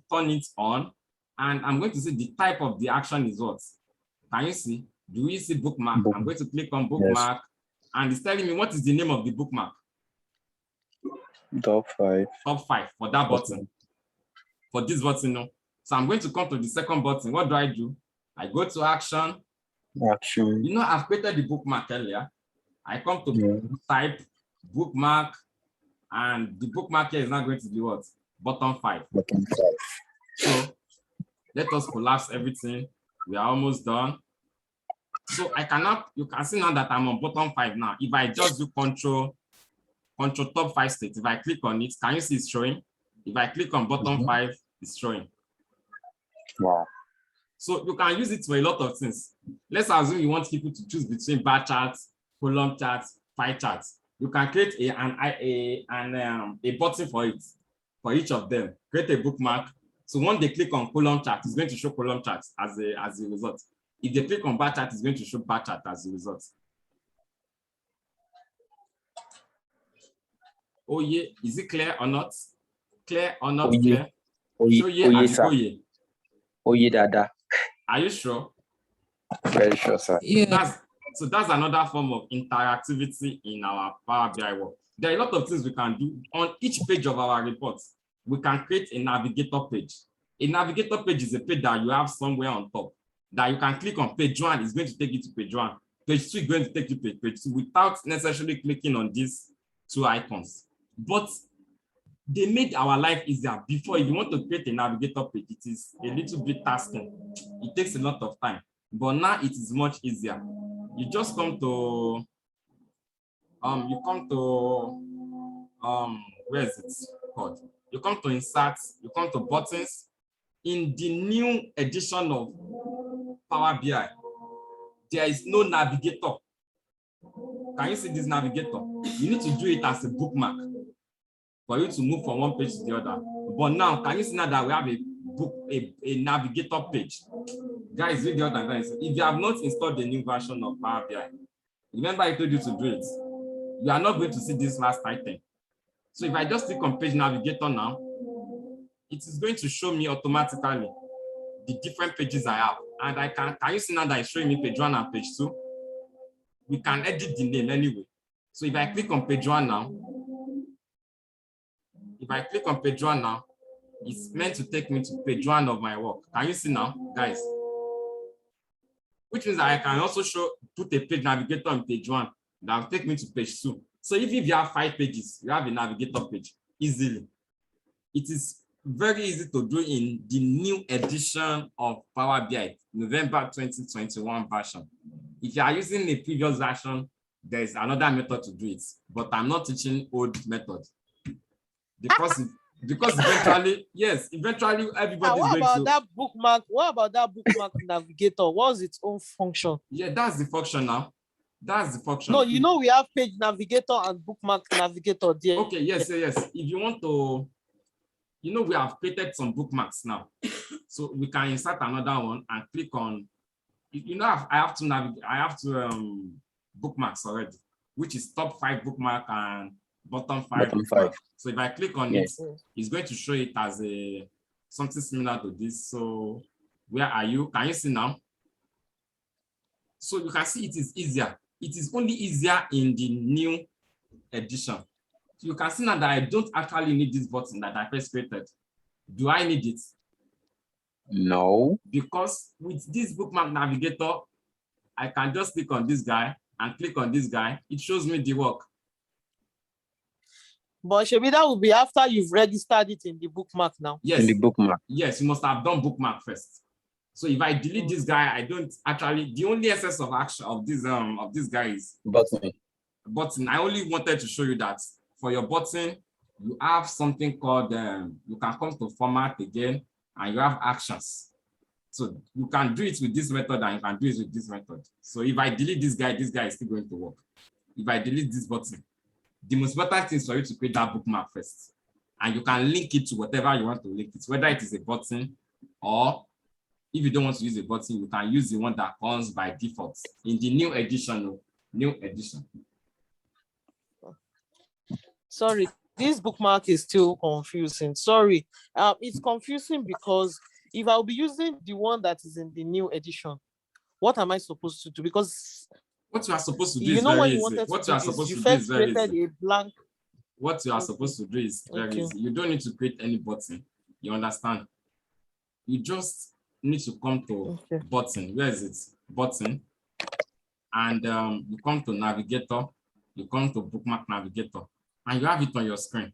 turn it on, and I'm going to see the type of the action is what? Can you see? Do you see bookmark? I'm going to click on bookmark, and it's telling me what is the name of the bookmark. Top 5. Top 5 for that button. For this button, no. So I'm going to come to the second button. What do? I go to action. Action. I've created the bookmark earlier. I come to type bookmark, and the bookmark here is now going to be what? Bottom 5. Bottom 5. So Let us collapse everything. We are almost done. So I cannot, you can see now that I'm on bottom 5 now. If I just do control top 5 states, if I click on it, can you see it's showing? If I click on bottom 5, it's showing. Wow. So you can use it for a lot of things. Let's assume you want people to choose between bar charts, column charts, pie charts. You can create a button for it, for each of them. Create a bookmark. So when they click on column chart, it's going to show column charts as a result. If they click on bar chart, it's going to show bar chart as a result. Oh yeah, is it clear or not? Clear or not clear? Oh yeah, sir. Oh yeah, dada. Are you sure? Very sure, sir. Yeah. So that's another form of interactivity in our Power BI work. There are a lot of things we can do. On each page of our reports, we can create a navigator page. A navigator page is a page that you have somewhere on top that you can click on. Page 1 is going to take you to page 1. Page 2 is going to take you to page 2 without necessarily clicking on these 2 icons. But they made our life easier. Before, if you want to create a navigator page, it is a little bit tasking. It takes a lot of time. But now it is much easier. You just come to where is it called? You come to insert, you come to buttons. In the new edition of Power BI, there is no navigator. Can you see this navigator? You need to do it as a bookmark for you to move from one page to the other. But now, can you see now that we have a navigator page? Guys, read the other guys. If you have not installed the new version of Power BI, remember I told you to do it. You are not going to see this last item. So if I just click on page navigator now, it is going to show me automatically the different pages I have. And I can you see now that it's showing me page 1 and page 2? We can edit the name anyway. So if I click on page 1 now, it's meant to take me to page 1 of my work. Can you see now, guys? Which means that I can also put a page navigator on page 1 that will take me to page 2. So if you have 5 pages, you have a navigator page easily. It is very easy to do in the new edition of Power BI, November 2021 version. If you are using a previous version, there is another method to do it, but I'm not teaching old method. Because eventually, yes, eventually everybody is going to. What about that bookmark navigator? What's its own function? Yeah, that's the function now. That's the function. No, you know we have page navigator and bookmark navigator there. Okay, yes. If you want to, we have created some bookmarks now. So we can insert another one and click on, I have to bookmarks already, which is top 5 bookmark and bottom 5. So if I click on it, it's going to show it as something similar to this. So where are you? Can you see now? So you can see it is easier. It is only easier in the new edition. So you can see now that I don't actually need this button that I first created. Do I need it? No. Because with this bookmark navigator, I can just click on this guy and click on this guy. It shows me the work. But Shebi, that will be after you've registered it in the bookmark now. Yes. In the bookmark. Yes, you must have done bookmark first. So if I delete this guy, I don't actually, the only essence of action of this guy is button. I only wanted to show you that for your button, you have something called, you can come to format again, and you have actions. So you can do it with this method and you can do it with this method. So if I delete this guy is still going to work. If I delete this button, the most important thing is for you to create that bookmark first. And you can link it to whatever you want to link it, whether it is a button or if you don't want to use a button, you can use the one that comes by default in the new edition. Sorry, this bookmark is still confusing. Sorry, it's confusing because if I'll be using the one that is in the new edition, what am I supposed to do? Because what you are supposed to do is very easy. What you are supposed to do is very easy. What you are supposed to do is very easy. You don't need to create any button. You understand? You just need to come to button. Where is it? Button. And you come to navigator. You come to bookmark navigator. And you have it on your screen.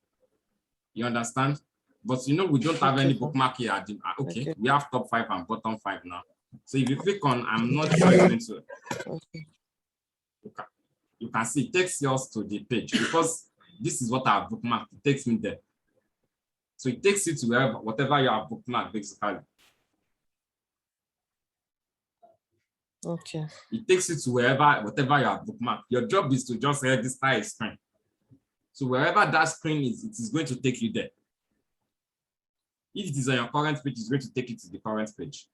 You understand? But you know, we don't have Okay, any sir. bookmark here. Okay, Okay. we have top 5 and bottom 5 now. So if you click on, I'm not sure it's going to. Okay. You can see it takes yours to the page because this is what I have bookmarked. It takes me there. So it takes you to wherever, whatever you have bookmarked, basically. Okay. It takes you to wherever, whatever you have bookmarked. Your job is to just register a screen. So wherever that screen is, it is going to take you there. If it is on your current page, it's going to take you to the current page.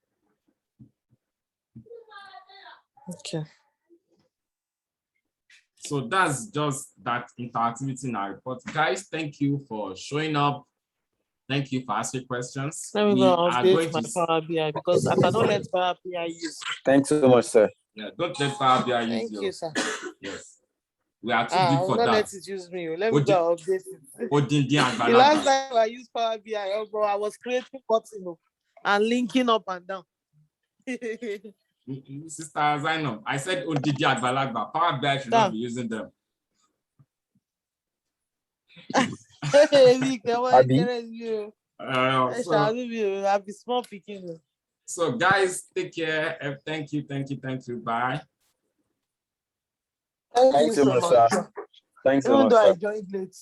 Okay. So that's just that interactivity in our report. Guys, thank you for showing up. Thank you for asking questions. Let me We go are update going my to Power BI because I cannot let Power BI use. Thanks so much, sir. yeah, don't let Power BI use Thank you. you, sir. Yes. We are too I big will for not that. let it use me. Let me go and update it. Odindi and The last Balaga. time I used Power BI, oh bro, I was creating button and linking up and down. Sister Zainab, I said Odindi and Balagba. Power BI should not be using them. So guys, take care. Thank you. Bye. Thanks so much, sir. Thanks so Even much, though I sir. joined late.